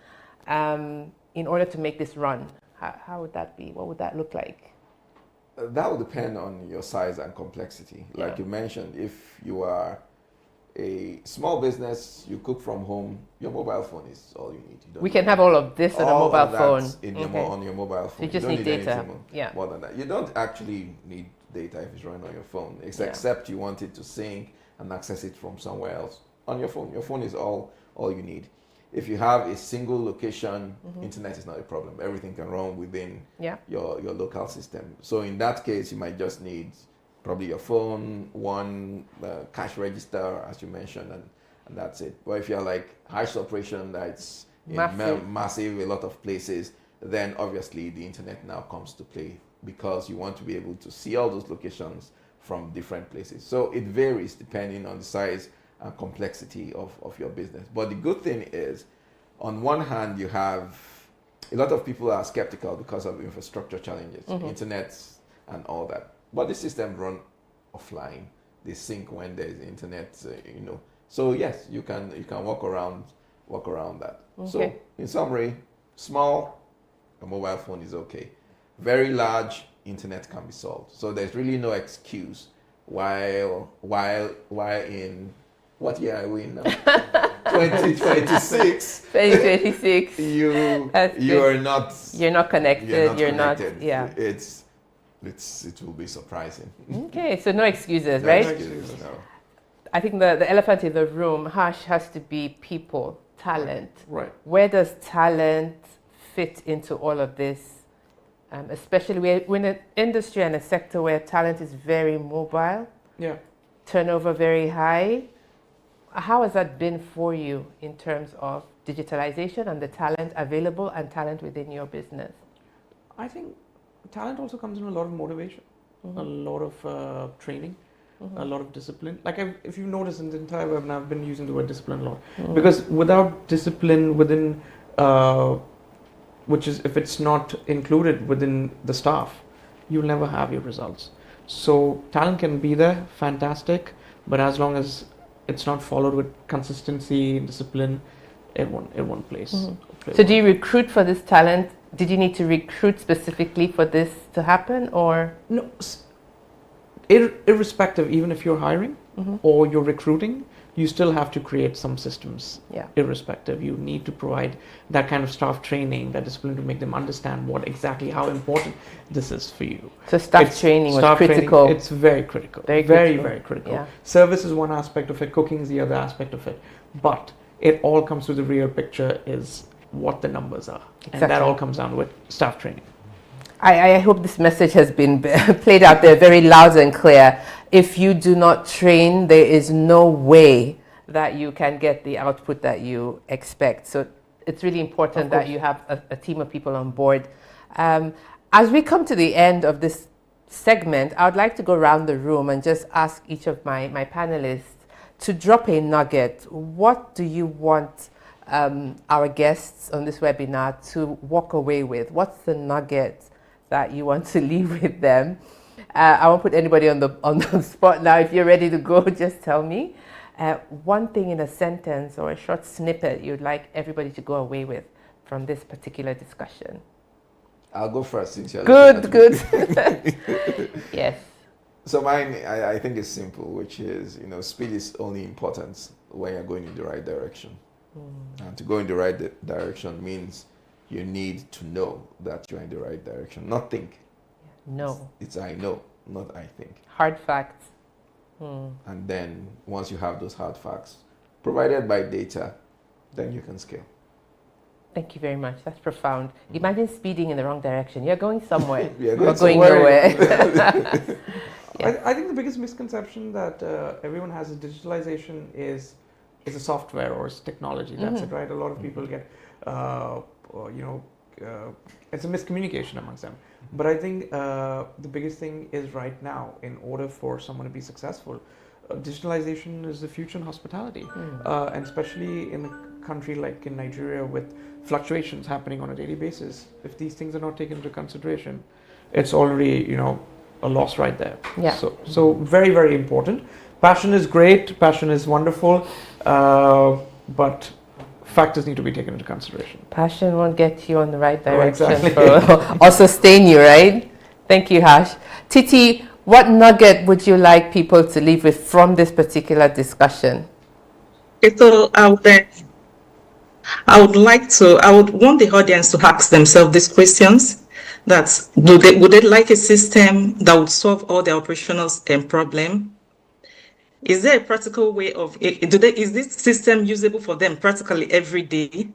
in order to make this run? How would that be? What would that look like? That will depend on your size and complexity. Like you mentioned, if you are a small business, you cook from home, your mobile phone is all you need. We can have all of this on a mobile phone. On your mobile phone. You just need data. More than that. You don't actually need data if it's running on your phone, except you want it to sync and access it from somewhere else on your phone. Your phone is all you need. If you have a single location, internet is not a problem. Everything can run within your local system. So in that case, you might just need probably your phone, one cash register, as you mentioned, and that's it. But if you're like harsh operation that's massive, a lot of places, then obviously the internet now comes to play because you want to be able to see all those locations from different places. So it varies depending on the size and complexity of your business. But the good thing is, on one hand, you have a lot of people are skeptical because of infrastructure challenges, internet and all that. But the system run offline. They sync when there's internet, So yes, you can walk around that. Okay. So in summary, small, a mobile phone is okay. Very large, internet can be solved. So there's really no excuse while in what year are we in now? 2026. 2026. You're not connected. You're not. It will be surprising. Okay, so no excuses, right? No excuses, no. I think the elephant in the room, Harsh, has to be people, talent. Right. Where does talent fit into all of this? Especially we're in an industry and a sector where talent is very mobile. Yeah. Turnover very high. How has that been for you in terms of digitalization and the talent available and talent within your business? I think talent also comes in a lot of motivation, a lot of training, a lot of discipline. Like if you notice in the entire webinar, I've been using the word discipline a lot because without discipline within, which is if it's not included within the staff, you'll never have your results. So talent can be there, fantastic, but as long as it's not followed with consistency, discipline, it won't place. So do you recruit for this talent? Did you need to recruit specifically for this to happen, or? No, irrespective, even if you're hiring or you're recruiting, you still have to create some systems. Yeah. Irrespective, you need to provide that kind of staff training, that discipline to make them understand how important this is for you. So staff training was critical. It's very critical. Very critical. Yeah. Service is one aspect of it. Cooking is the other aspect of it. but it all comes to the real picture is what the numbers are. And that all comes down with staff training. I hope this message has been played out there very loud and clear. If you do not train, there is no way that you can get the output that you expect. So it's really important that you have a team of people on board. As we come to the end of this segment, I would like to go around the room and just ask each of my panelists to drop a nugget. What do you want our guests on this webinar to walk away with? What's the nugget that you want to leave with them? I won't put anybody on the spot now. If you're ready to go, just tell me. One thing in a sentence or a short snippet you'd like everybody to go away with from this particular discussion. I'll go first since you're Good. Yes. So mine, I think is simple, which is, speed is only important when you're going in the right direction. And to go in the right direction means you need to know that you're in the right direction, not think. No. It's I know, not I think. Hard facts. And then once you have those hard facts, provided by data, then you can scale. Thank you very much. That's profound. Imagine speeding in the wrong direction. You're going somewhere. You're going nowhere. I think the biggest misconception that everyone has is digitalization is a software or it's technology. That's it, right? A lot of people get, it's a miscommunication amongst them. But I think the biggest thing is right now, in order for someone to be successful, digitalization is the future in hospitality. And especially in a country like in Nigeria with fluctuations happening on a daily basis, if these things are not taken into consideration, it's already, a loss right there. Yeah. So very, very important. Passion is great. Passion is wonderful. But factors need to be taken into consideration. Passion won't get you on the right direction exactly. or sustain you, right? Thank you, Harsh. Titi, what nugget would you like people to leave with from this particular discussion? So I would want the audience to ask themselves these questions. That's, would they like a system that would solve all their operational problem? Is there a practical way of is this system usable for them practically every day?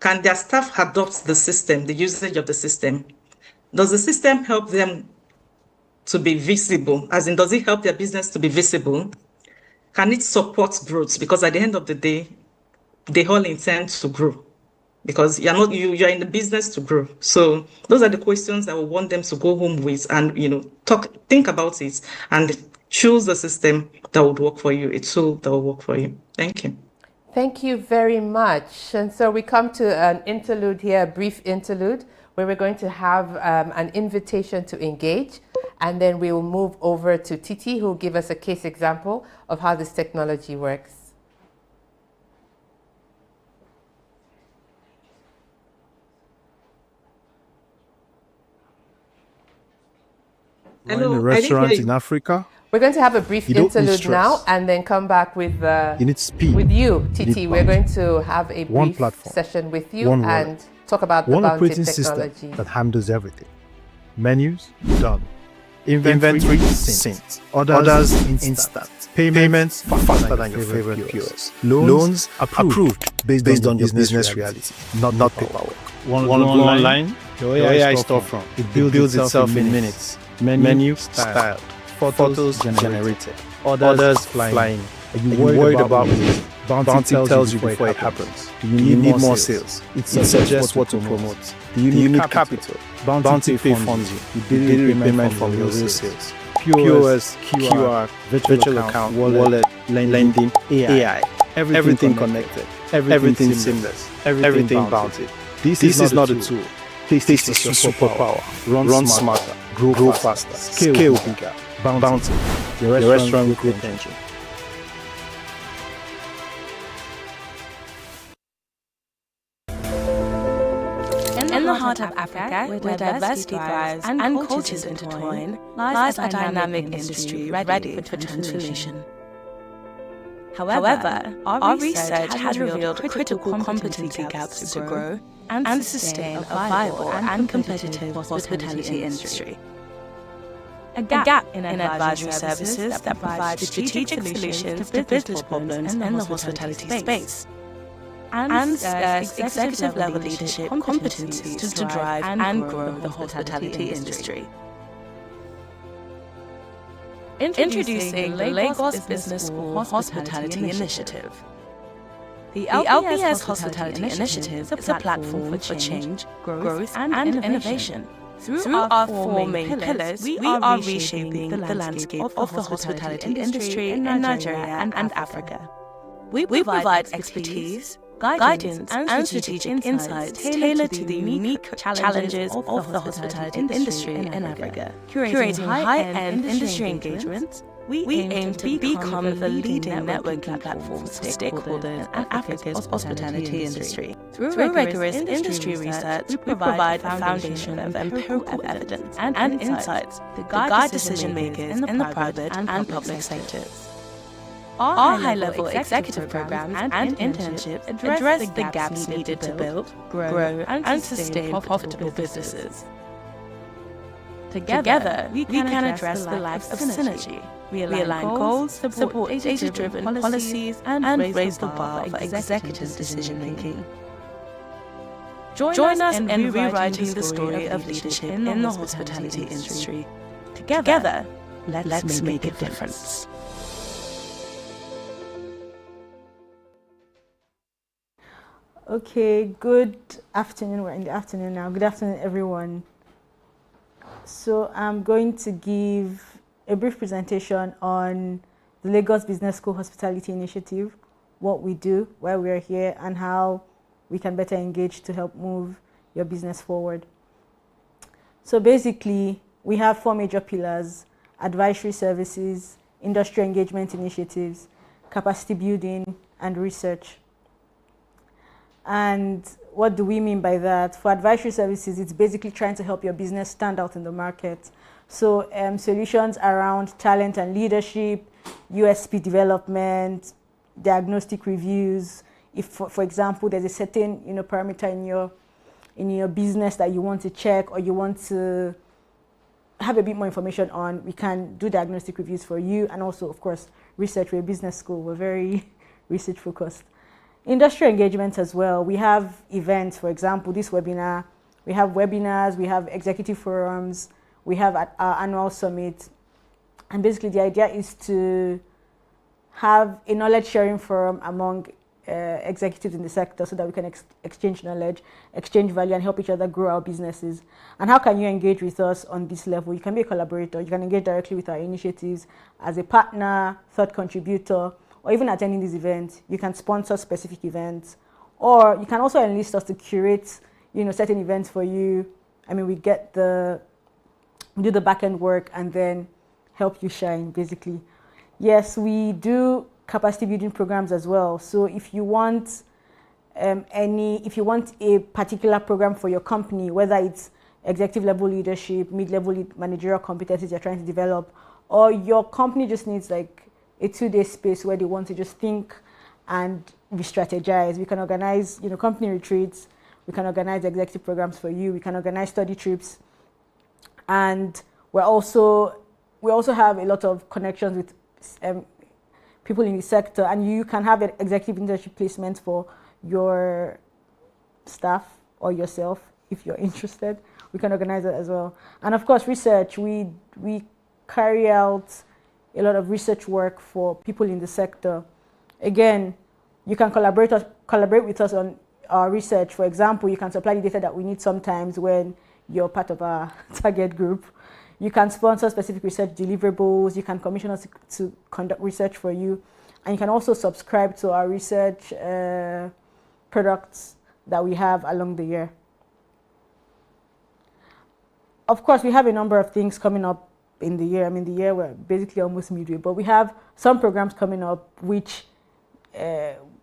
Can their staff adopt the system, the usage of the system? Does the system help them to be visible? As in, does it help their business to be visible? Can it support growth? Because at the end of the day, they all intend to grow. Because you're in the business to grow. So those are the questions I would want them to go home with and think about it and choose a system that would work for you, a tool that will work for you. Thank you. Thank you very much. And so we come to an interlude here, a brief interlude, where we're going to have an invitation to engage. And then we will move over to Titi, who will give us a case example of how this technology works. Running a restaurant in Africa, we're going to have a brief you don't need interlude now stress. and then come back with You need speed. with you, You Titi. need We're going bounty. to have a One brief platform, session with you one and wallet, talk about the one bounty operating system technology. that handles everything. Menus, done. Inventory, synced. Orders, instant. Payments, faster than your favorite POS. Loans, approved based on your business reality, not paperwork. One online, your AI storefront. It builds itself in minutes. Menu, styled. Photos generated. Orders flying. Are you worried about it? Bounty tells you before it happens. Do you need more sales? It suggests what to promote. Do you need capital? Bounty pay funds you. You daily payment from your real sales. POS, QR, virtual account, wallet, lending, AI. Everything connected. Everything seamless. Everything bounty. This is not a tool. This is a superpower. Run smarter. Grow faster. Scale bigger. Bounty. Your restaurant growth engine. In the heart of Africa, where diversity thrives and cultures intertwine, lies a dynamic industry ready for transformation. However, our research has revealed critical competency gaps to grow and sustain a viable and competitive hospitality industry. a gap in advisory services that provide strategic solutions to business problems in the hospitality space, and executive level leadership competencies to drive and grow the hospitality industry. Introducing the Lagos Business School Hospitality Initiative. The LBS Hospitality Initiative is a platform for change, growth, and innovation. Through our four main pillars, we are reshaping the landscape of the hospitality industry in Nigeria and Africa. We provide expertise, guidance, and strategic insights tailored to the unique challenges of the hospitality industry in Africa. Curating high-end industry engagements, we aim to become the leading networking platform for stakeholders in Africa's hospitality industry. Through rigorous industry research, we provide a foundation of empirical evidence and insights to guide decision-makers in the private and public sectors. Our high-level executive programs and internships address the gaps needed to build, grow, and sustain profitable businesses. Together, we can address the lack of synergy, realign goals, support data-driven policies, and raise the bar for executive decision-making. Join us in rewriting the story of leadership in the hospitality industry. Together, let's make a difference. Okay, good afternoon. We're in the afternoon now. Good afternoon, everyone. So I'm going to give a brief presentation on the Lagos Business School Hospitality Initiative, what we do, why we are here, and how we can better engage to help move your business forward. So basically, we have four major pillars: advisory services, industry engagement initiatives, capacity building, and research. And what do we mean by that? For advisory services, it's basically trying to help your business stand out in the market. So solutions around talent and leadership, USP development, diagnostic reviews. If, for example, there's a certain parameter in your business that you want to check or you want to have a bit more information on, we can do diagnostic reviews for you. And also, of course, research. We're a business school. We're very research focused. Industry engagement as well. We have events, for example, this webinar. We have webinars, we have executive forums, we have our annual summit. And basically the idea is to have a knowledge sharing forum among executives in the sector so that we can exchange knowledge, exchange value, and help each other grow our businesses. And how can you engage with us on this level? You can be a collaborator. You can engage directly with our initiatives as a partner, third contributor, or even attending these events. You can sponsor specific events, or you can also enlist us to curate, certain events for you. I mean, we do the back-end work and then help you shine, basically. Yes, we do capacity building programs as well. So if you want a particular program for your company, whether it's executive level leadership, mid-level managerial competencies you're trying to develop, or your company just needs like a 2-day space where they want to just think and re-strategize. We can organize, company retreats. We can organize executive programs for you. We can organize study trips. And we also have a lot of connections with people in the sector. And you can have an executive internship placement for your staff or yourself if you're interested. We can organize it as well. And of course, research. We carry out a lot of research work for people in the sector. Again, you can collaborate with us on our research. For example, you can supply the data that we need sometimes when you're part of our target group. You can sponsor specific research deliverables. You can commission us to conduct research for you. And you can also subscribe to our research products that we have along the year. Of course, we have a number of things coming up in the year. I mean, the year we're basically almost midway, but we have some programs coming up which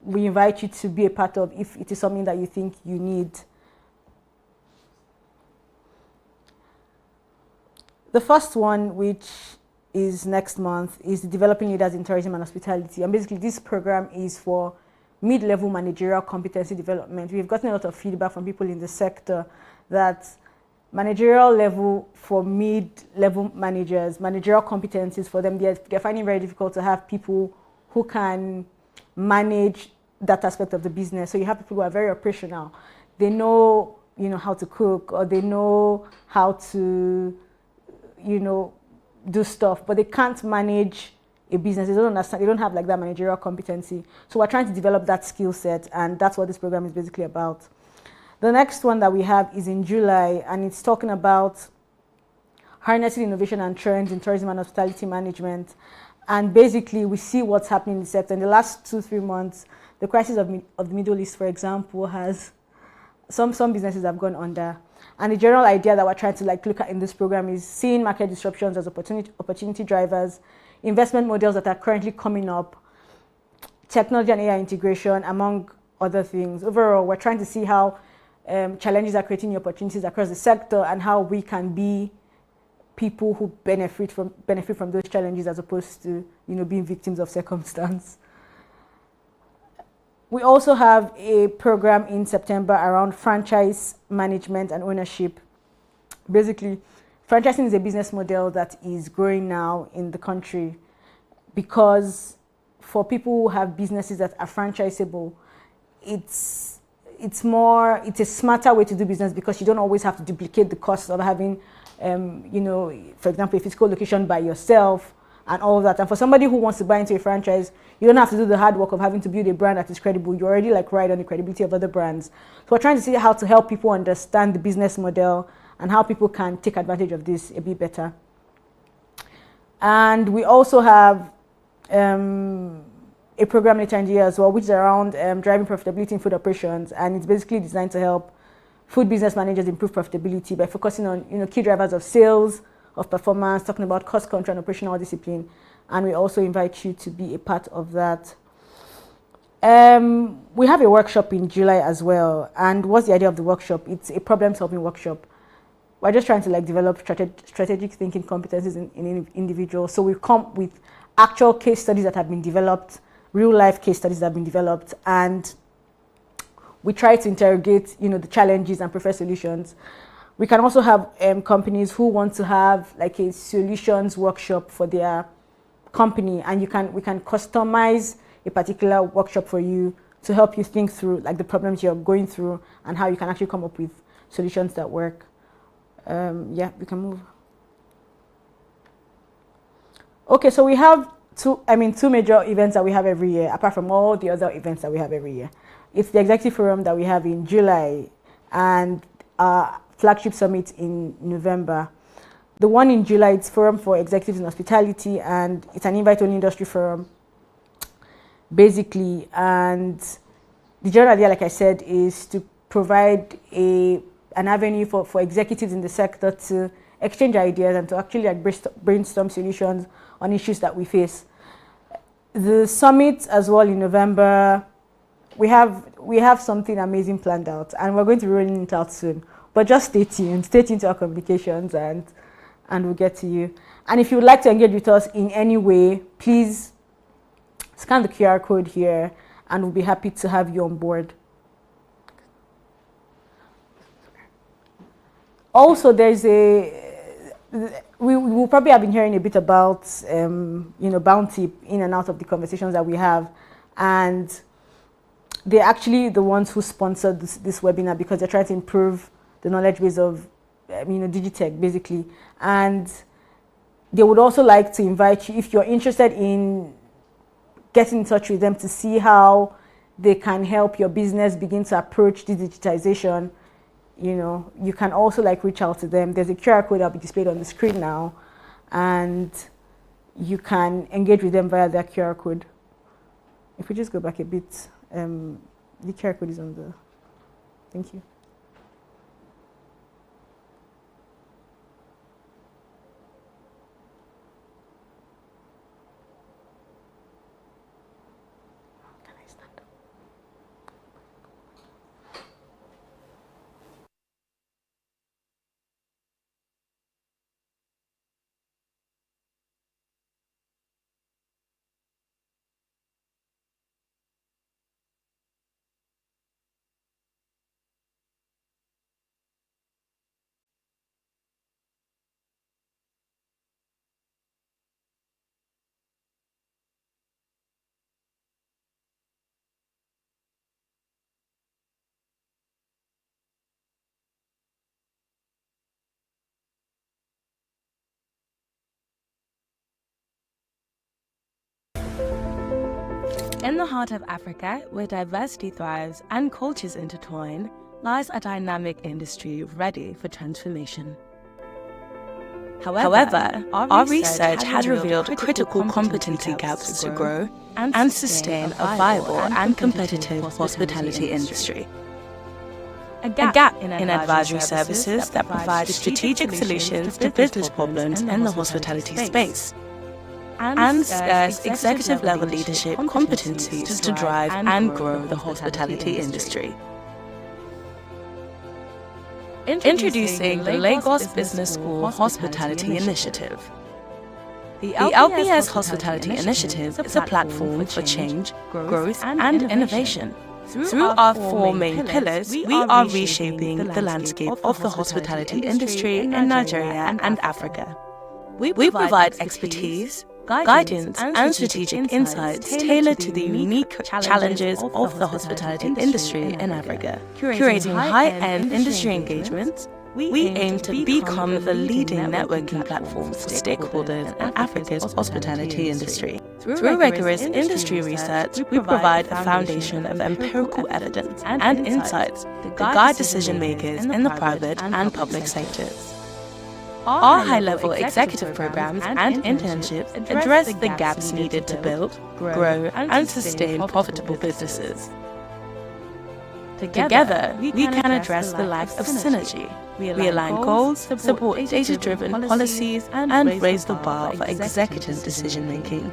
we invite you to be a part of if it is something that you think you need. The first one, which is next month, is the Developing Leaders in Tourism and Hospitality. And basically this program is for mid-level managerial competency development. We've gotten a lot of feedback from people in the sector that managerial level for mid-level managers, managerial competencies for them, they're finding it very difficult to have people who can manage that aspect of the business. So you have people who are very operational. They know, how to cook, or they know how to, do stuff, but they can't manage a business. They don't understand. They don't have like that managerial competency. So we're trying to develop that skill set, and that's what this program is basically about. The next one that we have is in July, and it's talking about harnessing innovation and trends in tourism and hospitality management. And basically, we see what's happening in the sector. In the last 2-3 months, the crisis of the Middle East, for example, has some businesses have gone under. And the general idea that we're trying to look at in this program is seeing market disruptions as opportunity drivers, investment models that are currently coming up, technology and AI integration, among other things. Overall, we're trying to see how challenges are creating new opportunities across the sector, and how we can be people who benefit from those challenges, as opposed to being victims of circumstance. We also have a program in September around franchise management and ownership. Basically, franchising is a business model that is growing now in the country, because for people who have businesses that are franchisable, it's a smarter way to do business, because you don't always have to duplicate the costs of having, for example, a physical location by yourself and all of that. And for somebody who wants to buy into a franchise, you don't have to do the hard work of having to build a brand that is credible. You already ride on the credibility of other brands. So we're trying to see how to help people understand the business model and how people can take advantage of this a bit better. And we also have a program later in the year as well, which is around driving profitability in food operations, and it's basically designed to help food business managers improve profitability by focusing on key drivers of sales, of performance, talking about cost control and operational discipline. And we also invite you to be a part of that. We have a workshop in July as well. And what's the idea of the workshop? It's a problem-solving workshop. We're just trying to develop strategic thinking competencies in individuals. So we've come with actual case studies that have been developed, real-life case studies that have been developed, and we try to interrogate, the challenges and prefer solutions. We can also have companies who want to have a solutions workshop for their company, and we can customize a particular workshop for you to help you think through the problems you're going through and how you can actually come up with solutions that work. Yeah, we can move. Okay, so we have two major events that we have every year, apart from all the other events that we have every year. It's the Executive Forum that we have in July, and our flagship summit in November. The one in July, it's Forum for Executives in Hospitality, and it's an invite-only industry forum, basically. And the general idea, like I said, is to provide an avenue for executives in the sector to exchange ideas and to actually brainstorm solutions on issues that we face. The summit as well in November, we have something amazing planned out, and we're going to be rolling it out soon. But just stay tuned to our communications, and we'll get to you. And if you would like to engage with us in any way, please scan the QR code here, and we'll be happy to have you on board. Also, there's we will probably have been hearing a bit about Bounty in and out of the conversations that we have, and they're actually the ones who sponsored this webinar, because they're trying to improve the knowledge base of Digitech, basically. And they would also like to invite you, if you're interested in getting in touch with them to see how they can help your business begin to approach this digitization, you can also reach out to them. There's a QR code that'll be displayed on the screen now, and you can engage with them via that QR code. If we just go back a bit, the QR code is on the, thank you. In the heart of Africa, where diversity thrives and cultures intertwine, lies a dynamic industry ready for transformation. However, our research has revealed critical competency gaps to grow and sustain a viable and competitive hospitality industry. A gap in advisory services that provide strategic solutions to business problems in the hospitality space, and scarce executive-level leadership competencies to drive and grow the hospitality industry. Introducing the Lagos Business School Hospitality Initiative. The LBS Hospitality Initiative is a platform for change, growth, and innovation. Through our four main pillars, we are reshaping the landscape of the hospitality industry in Nigeria and Africa. We provide expertise, guidance, and strategic insights tailored to the unique challenges of the hospitality industry in Africa. Curating high-end industry engagements, we aim to become the leading networking platform for stakeholders in Africa's hospitality industry. Through rigorous industry research, we provide a foundation of empirical evidence and insights to guide decision makers in the private and public sectors. Our high-level executive programs and internships address the gaps needed to build, grow, and sustain profitable businesses. Together, we can address the lack of synergy. We align goals, support data-driven policies, and raise the bar for executive decision-making.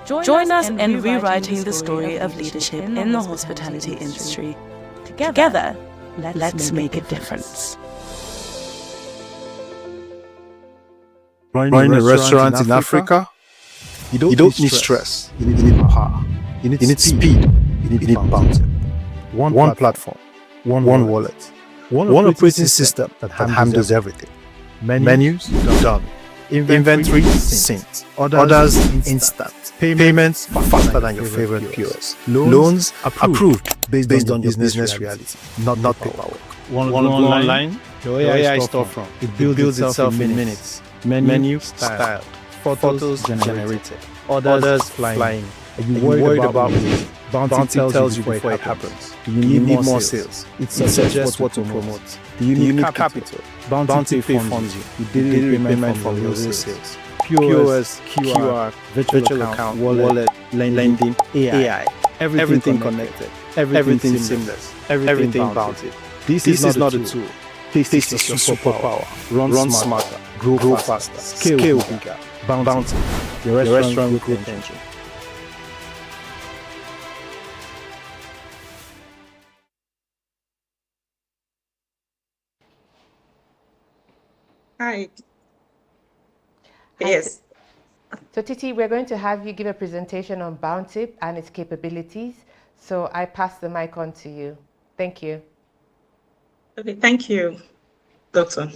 Join us in rewriting the story of leadership in the hospitality industry. Together, let's make a difference. Running a restaurant in Africa, you don't need stress. You need power. You need speed. You need bounty. One platform, one wallet, one operating system that handles everything. Menus done. Inventory synced. Orders instant. Payments faster than your favorite POS. Loans approved based on your business reality, not paperwork. One online, your AI storefront. It builds itself in minutes. Menu styled. Photos generated. Orders flying. Are you worried about waiting? Bounty tells you before it happens. Do you need more sales? It suggests what to promote. Do you need capital? Bounty funds you. You daily payment from your sales. POS, QR, virtual account, wallet, lending, AI. Everything connected. Everything seamless. Everything bounty. This is not a tool. This is your superpower. Run smarter. Grow faster. Scale bigger. Bounty. Your restaurant growth engine. Hi. Yes. So Titi, we're going to have you give a presentation on Bountip and its capabilities. So I pass the mic on to you. Thank you. Okay, thank you, Doctor.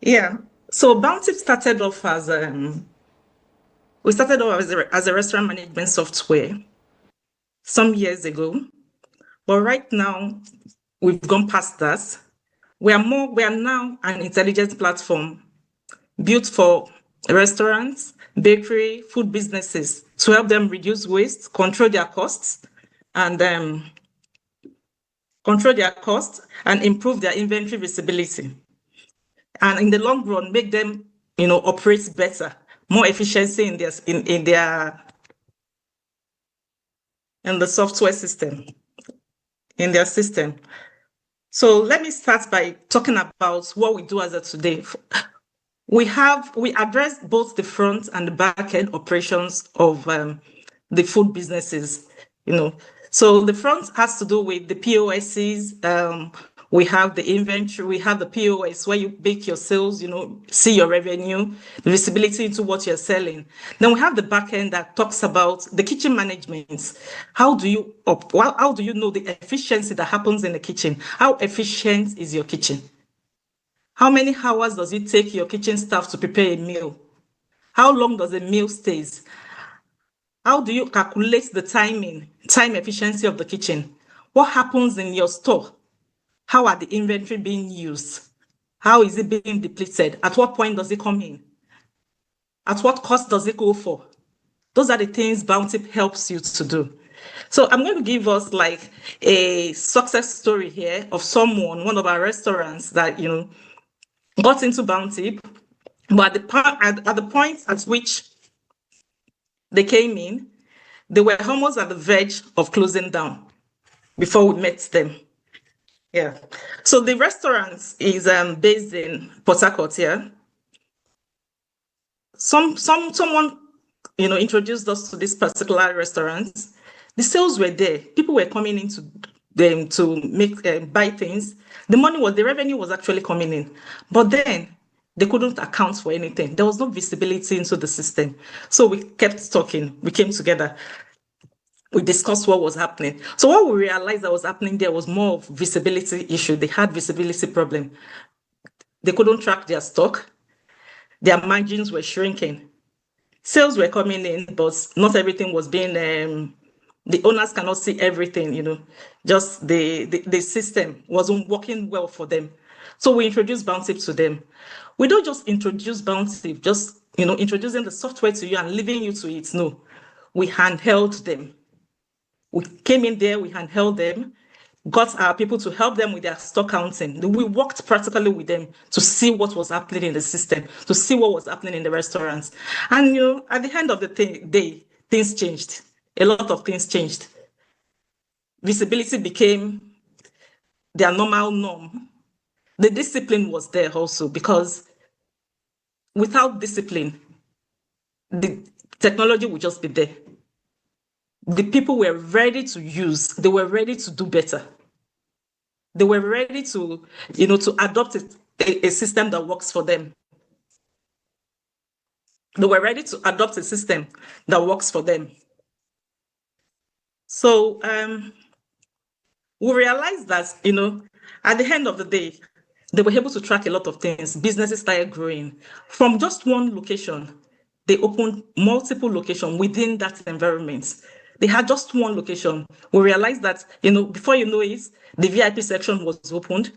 Yeah. So Bountip started off as a restaurant management software some years ago, but right now we've gone past that. We are now an intelligence platform built for restaurants, bakery, food businesses to help them reduce waste, control their costs, and improve their inventory visibility. And in the long run, make them, operate better, more efficiency in the software system, in their system. So let me start by talking about what we do as of today. We address both the front and the back end operations of the food businesses. So the front has to do with the POSs. We have the inventory. We have the POS where you make your sales. See your revenue, the visibility into what you're selling. Then we have the back end that talks about the kitchen management. How do you know the efficiency that happens in the kitchen? How efficient is your kitchen? How many hours does it take your kitchen staff to prepare a meal? How long does a meal stays? How do you calculate the time efficiency of the kitchen? What happens in your store? How are the inventory being used? How is it being depleted? At what point does it come in? At what cost does it go for? Those are the things Bountip helps you to do. So I'm going to give us like a success story here of someone, one of our restaurants that, got into Bountip, but at the point at which they came in, they were almost at the verge of closing down before we met them. Yeah. So the restaurant is based in Port Harcourt. Yeah. Someone introduced us to this particular restaurant. The sales were there. People were coming into them to buy things. The revenue was actually coming in, but then they couldn't account for anything. There was no visibility into the system. So we kept talking. We came together. We discussed what was happening. So what we realized that was happening there was more of visibility issue. They had visibility problem. They couldn't track their stock. Their margins were shrinking. Sales were coming in, but not everything was being, the owners cannot see everything, just the system wasn't working well for them. So we introduced Bountip to them. We don't just introduce Bountip, just, introducing the software to you and leaving you to it. No, we handheld them. We came in there, we handheld them, got our people to help them with their stock counting. We worked practically with them to see what was happening in the system, to see what was happening in the restaurants. And, at the end of the day, things changed. A lot of things changed. Visibility became their normal norm. The discipline was there also, because without discipline, the technology would just be there. The people were ready to use, they were ready to do better. They were ready to, to adopt a system that works for them. They were ready to adopt a system that works for them. So we realized that, at the end of the day, they were able to track a lot of things. Businesses started growing. From just one location, they opened multiple locations within that environment. They had just one location. We realized that, before you know it, the VIP section was opened,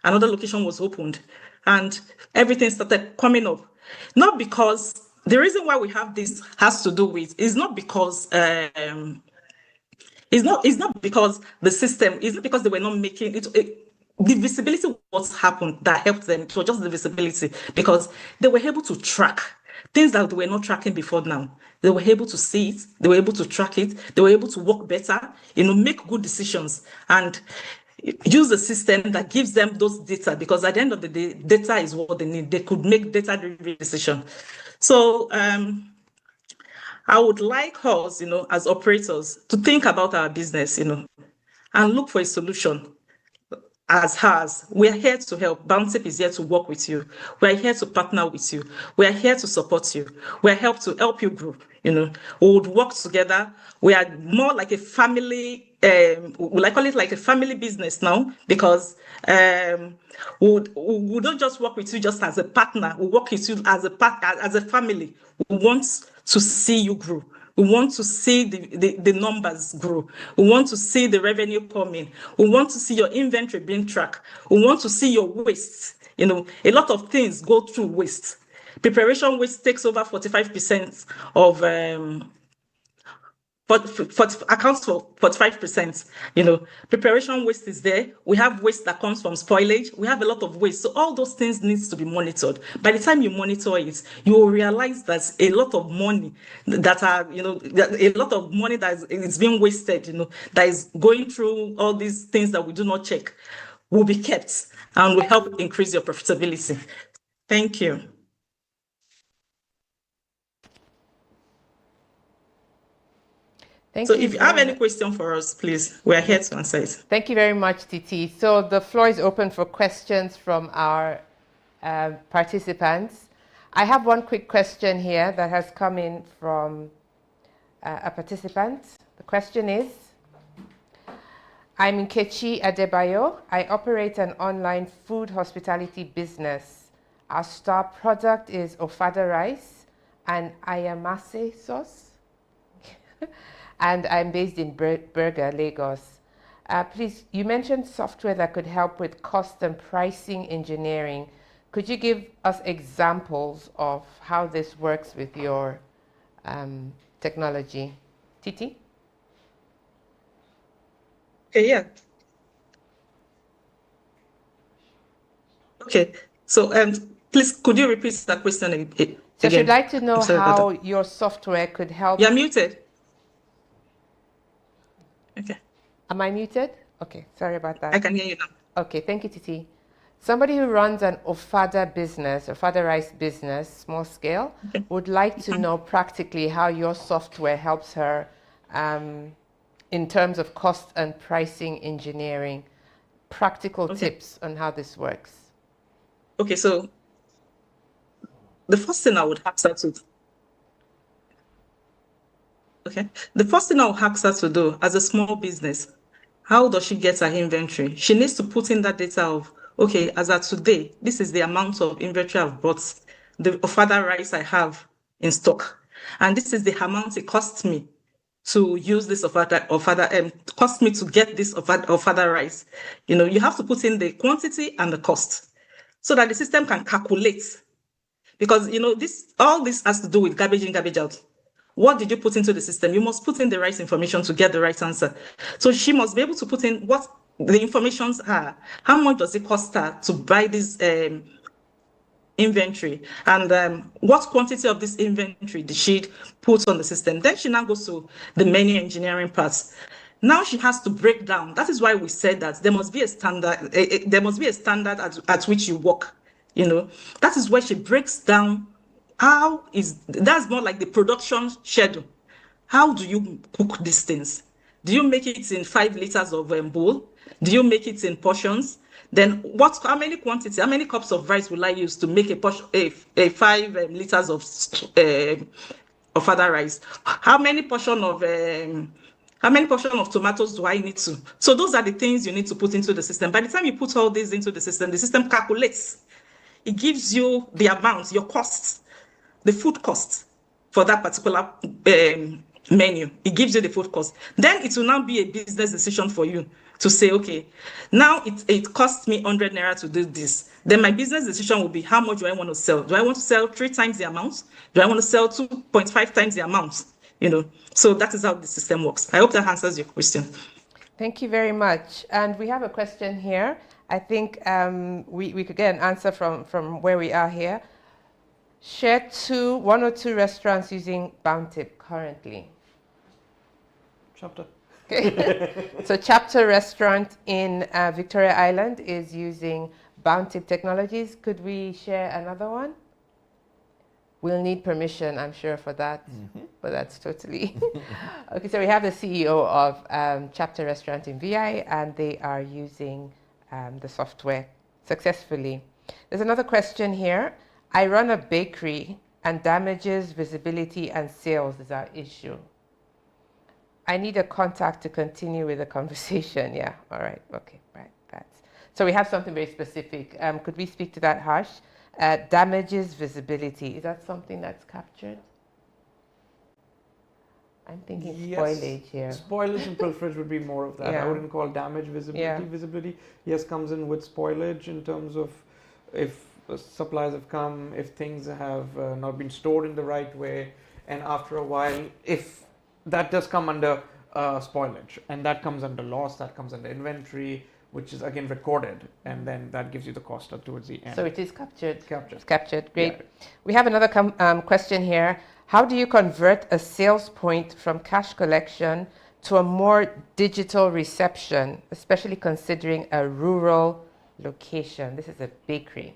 another location was opened, and everything started coming up. Not because, the reason why we have this has to do with, it's not because, it's not because the system, it's not because they were not making it, the visibility was happened that helped them. It was just the visibility, because they were able to track things that they were not tracking before now. They were able to see it, they were able to track it, they were able to work better, make good decisions and use a system that gives them those data, because at the end of the day, data is what they need. They could make data-driven decisions. So I would like us, as operators, to think about our business, and look for a solution. As hers, we are here to help. Bountip is here to work with you. We are here to partner with you. We are here to support you. We are here to help you grow. We would work together. We are more like a family. I call it like a family business now, because we don't just work with you just as a partner. We work with you as a family. We want to see you grow. We want to see the numbers grow. We want to see the revenue coming. We want to see your inventory being tracked. We want to see your waste. A lot of things go through waste. Preparation waste takes over 45% of accounts for 45%. Preparation waste is there. We have waste that comes from spoilage. We have a lot of waste. So all those things needs to be monitored. By the time you monitor it, you will realize that a lot of money that is being wasted, that is going through all these things that we do not check, will be kept and will help increase your profitability. Thank you. So if you have any question for us, please, we are here to answer it. Thank you very much, Titi. So the floor is open for questions from our participants. I have one quick question here that has come in from a participant. The question is, I'm Nkechi Adebayo. I operate an online food hospitality business. Our star product is Ofada rice and Ayamase sauce. And I'm based in Berger, Lagos. Please, you mentioned software that could help with cost and pricing engineering. Could you give us examples of how this works with your technology. Titi? Okay, yeah. Okay. So, please, could you repeat that question again? So she'd like to know I'm sorry about how that. your software could help. You're muted. Okay. Am I muted? Okay, sorry about that. I can hear you now. Okay, thank you, Titi. Somebody who runs an Ofada business, Ofada rice business, small scale, would like to know practically how your software helps her in terms of cost and pricing engineering, practical tips on how this works. Okay, so the first thing I would ask her to the first thing I would ask her to do as a small business, how does she get her inventory? She needs to put in that data of, okay, as of today, this is the amount of inventory I've bought, the Ofada rice I have in stock. And this is the amount it costs me to use this Ofada, cost me to get this Ofada rice. You know, you have to put in the quantity and the cost so that the system can calculate. Because, you know, all this has to do with garbage in, garbage out. What did you put into the system? You must put in the right information to get the right answer. So she must be able to put in what the informations are. How much does it cost her to buy this inventory? And what quantity of this inventory did she put on the system? Then she now goes to the menu engineering parts. Now she has to break down. That is why we said that there must be a standard. There must be a standard at which you work. You know, that is where she breaks down. That's more like the production schedule. How do you cook these things? Do you make it in 5 liters of bowl? Do you make it in portions? Then how many quantity, how many cups of rice will I use to make a 5 liters of other rice? How many portion of tomatoes do I need to? So those are the things you need to put into the system. By the time you put all these into the system calculates. It gives you the amount, your costs, the food cost for that particular menu. It gives you the food cost. Then it will now be a business decision for you to say, okay, now it costs me 100 naira to do this. Then my business decision will be, how much do I want to sell? Do I want to sell 3 times the amount? Do I want to sell 2.5 times the amount? You know, so that is how the system works. I hope that answers your question. Thank you very much. And we have a question here. I think we could get an answer from where we are here. Share 1 or 2 restaurants using Bountip currently. Chapter. Okay. So Chapter Restaurant in Victoria Island is using Bountip technologies. Could we share another one? We'll need permission, I'm sure, for that, but that's totally... Okay, so we have the CEO of Chapter Restaurant in VI, and they are using the software successfully. There's another question here. I run a bakery and damages, visibility, and sales is our issue. I need a contact to continue with the conversation. Yeah, all right, okay, right. So we have something very specific. Could we speak to that, Harsh? Damages, visibility, is that something that's captured? I'm thinking spoilage here. Spoilage and pilferage would be more of that. Yeah. I wouldn't call damage visibility. Yeah. Visibility, yes, comes in with spoilage in terms of if supplies have come, if things have not been stored in the right way, and after a while, if that does come under spoilage, and that comes under loss, that comes under inventory, which is again recorded, and then that gives you the cost towards the end. So it is captured. Captured. Captured. Great. Yeah. We have another question here. How do you convert a sales point from cash collection to a more digital reception, especially considering a rural location? This is a bakery.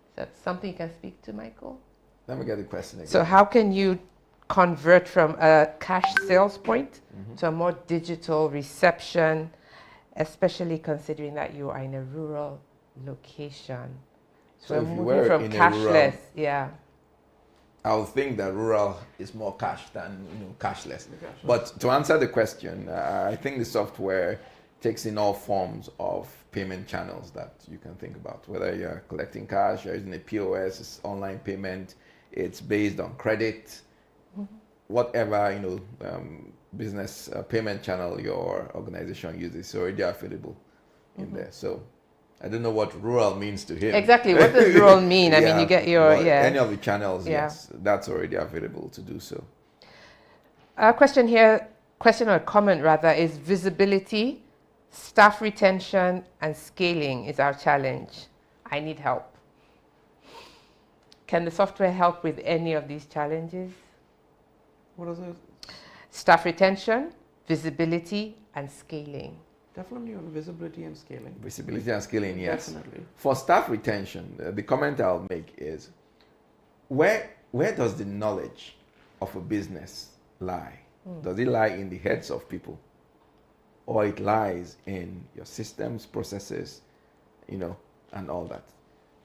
Is that something you can speak to, Michael? Let me get the question again. So how can you convert from a cash sales point to a more digital reception, especially considering that you are in a rural location? So So we're if you moving were from in a cashless, rural- yeah. I would think that rural is more cash than cashless. But to answer the question, I think the software takes in all forms of payment channels that you can think about. Whether you're collecting cash, you're using a POS, it's online payment, it's based on credit, whatever business payment channel your organization uses, already available in there. So I don't know what rural means to him. Exactly. What does rural mean? I mean, you get your, Any of the channels, Yeah. yes, that's already available to do so. A question here, question or comment rather, is visibility, staff retention, and scaling is our challenge. I need help. Can the software help with any of these challenges? What is it? Staff retention, visibility, and scaling. Definitely on visibility and scaling. Visibility and scaling, yes. Definitely. For staff retention, the comment I'll make is, where does the knowledge of a business lie? Does it lie in the heads of people, or it lies in your systems, processes, and all that?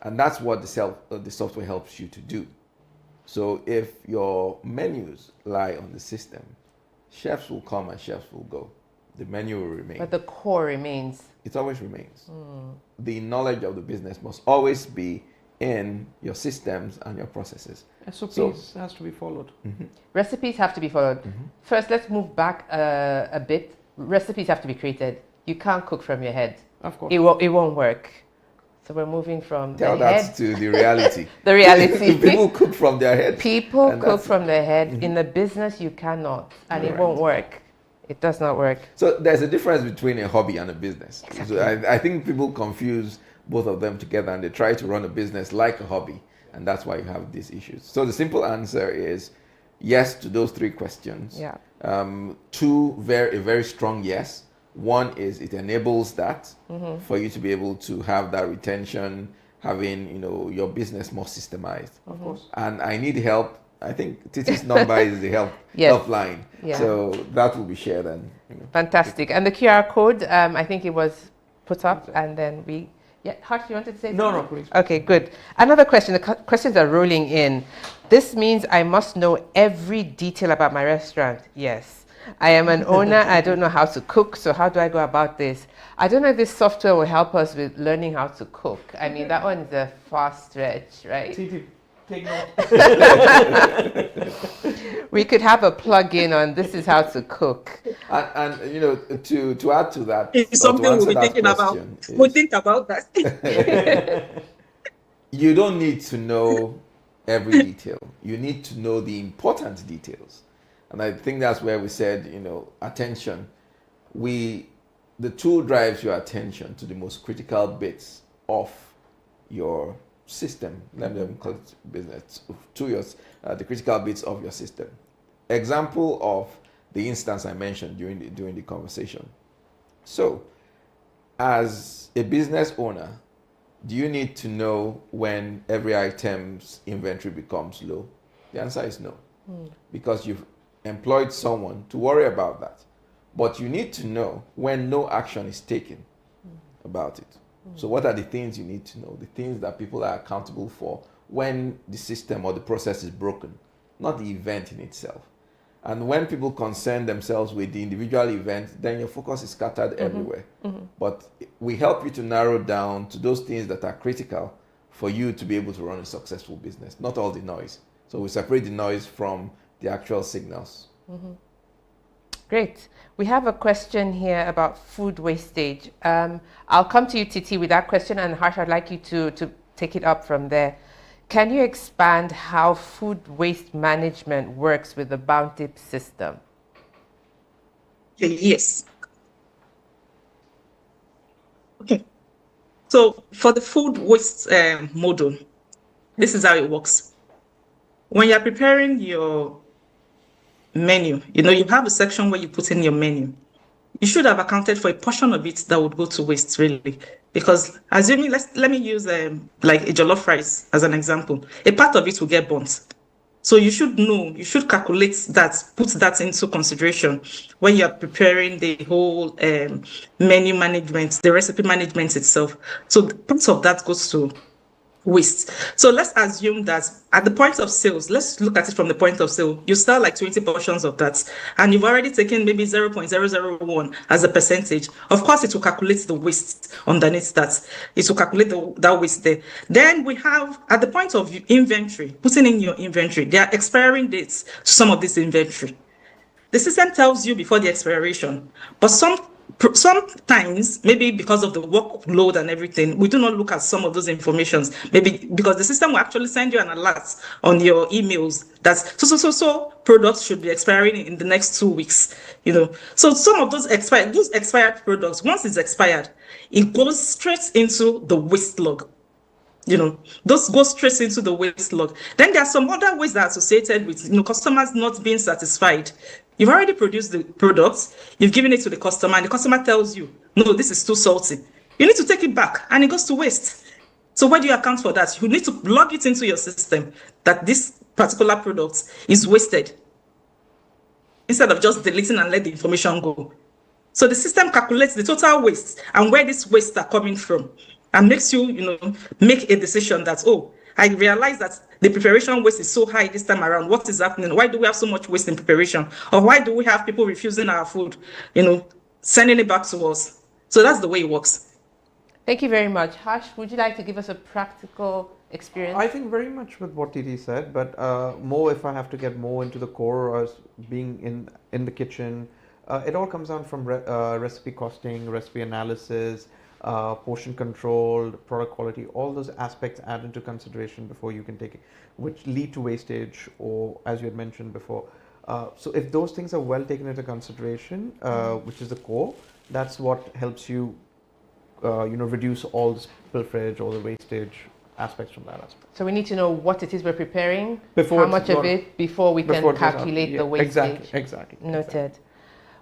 And that's what the software helps you to do. So if your menus lie on the system, chefs will come and chefs will go. The menu will remain. But the core remains. It always remains. The knowledge of the business must always be in your systems and your processes. SOPs has to be followed. Recipes have to be followed. First, let's move back a bit. Recipes have to be created. You can't cook from your head. Of course. It won't work. So we're moving from Tell the that head to the reality. the reality. People cook from their head. People and cook that's- from their head. In the business, you cannot, and it Right. won't work. It does not work. So there's a difference between a hobby and a business. So I think people confuse both of them together and they try to run a business like a hobby, and that's why you have these issues. So the simple answer is yes to those three questions. Yeah. Two, a very strong yes. One is it enables that for you to be able to have that retention, having your business more systemized. Of course. And I need help. I think Titi's number is the Yes. helpline. Yeah. So that will be shared and Fantastic. And the QR code, I think it was put up, and then we. Yeah, Harsh, you wanted to say No, something? please. Okay, good. Another question. The questions are rolling in. This means I must know every detail about my restaurant. Yes. I am an owner. I don't know how to cook. So how do I go about this? I don't know if this software will help us with learning how to cook. I mean, that one is a far stretch, right? TT, take note. We could have a plug-in on this is how to cook. and to add to that, It's or to something we'll answer be that thinking about. question is, We'll think about that. you don't need to know every detail. You need to know the important details. And I think that's where we said, attention. The tool drives your attention to the most critical bits of your system. Let me call it business. The critical bits of your system. Example of the instance I mentioned during the conversation. So, as a business owner, do you need to know when every item's inventory becomes low? The answer is no, because you've employed someone to worry about that. But you need to know when no action is taken about it. So what are the things you need to know? The things that people are accountable for when the system or the process is broken, not the event in itself. And when people concern themselves with the individual event, then your focus is scattered everywhere. But we help you to narrow down to those things that are critical for you to be able to run a successful business, not all the noise. So we separate the noise from the actual signals. Great. We have a question here about food wastage. I'll come to you, Titi, with that question, and Harsh, I'd like you to take it up from there. Can you expand how food waste management works with the Bountip system? Yes. Okay. So for the food waste model, this is how it works. When you're preparing your menu, you have a section where you put in your menu. You should have accounted for a portion of it that would go to waste, really. Because assuming, let me use like a jollof rice as an example. A part of it will get burnt. So you should know, you should calculate that, put that into consideration when you're preparing the whole menu management, the recipe management itself. So part of that goes to waste. So let's assume that at the point of sales, let's look at it from the point of sale. You sell like 20 portions of that, and you've already taken maybe 0.001 as a percentage. Of course, it will calculate the waste underneath that. It will calculate that waste there. Then we have, at the point of inventory, putting in your inventory, there are expiring dates to some of this inventory. The system tells you before the expiration, but some sometimes, maybe because of the workload and everything, we do not look at some of those informations. Maybe because the system will actually send you an alert on your emails that so products should be expiring in the next 2 weeks. So some of those expired products, once it's expired, it goes straight into the waste log. Those go straight into the waste log. Then there are some other ways that are associated with customers not being satisfied. You've already produced the product, you've given it to the customer, and the customer tells you, no, this is too salty. You need to take it back, and it goes to waste. So where do you account for that? You need to log it into your system that this particular product is wasted, instead of just deleting and let the information go. So the system calculates the total waste and where these wastes are coming from, and makes you, make a decision that, I realize that the preparation waste is so high this time around. What is happening? Why do we have so much waste in preparation? Or why do we have people refusing our food, sending it back to us? So that's the way it works. Thank you very much. Harsh, would you like to give us a practical experience? I think very much with what Titi said, but more if I have to get more into the core, being in the kitchen, it all comes down from recipe costing, recipe analysis, portion control, product quality. All those aspects add into consideration before you can take it, which lead to wastage, or as you had mentioned before. So if those things are well taken into consideration, which is the core, that's what helps you, reduce all the spillage, all the wastage aspects from that aspect. So we need to know what it is we're preparing, Before how much of it, before we can calculate the wastage. Exactly. Noted.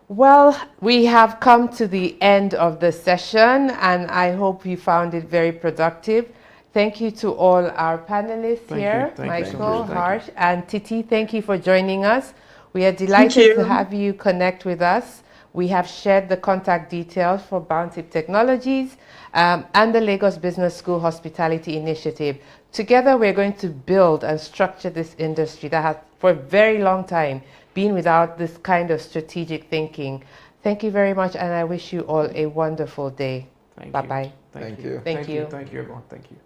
Well, we have come to the end of the session, and I hope you found it very productive. Thank you to all our panelists here, Michael, Harsh, and Titi. Thank you for joining us. We are delighted to have you connect with us. We have shared the contact details for Bountip Technologies and the Lagos Business School Hospitality Initiative. Together, we're going to build and structure this industry that has, for a very long time, been without this kind of strategic thinking. Thank you very much, and I wish you all a wonderful day. Bye-bye. Thank you. Thank you. Thank you, everyone. Thank you.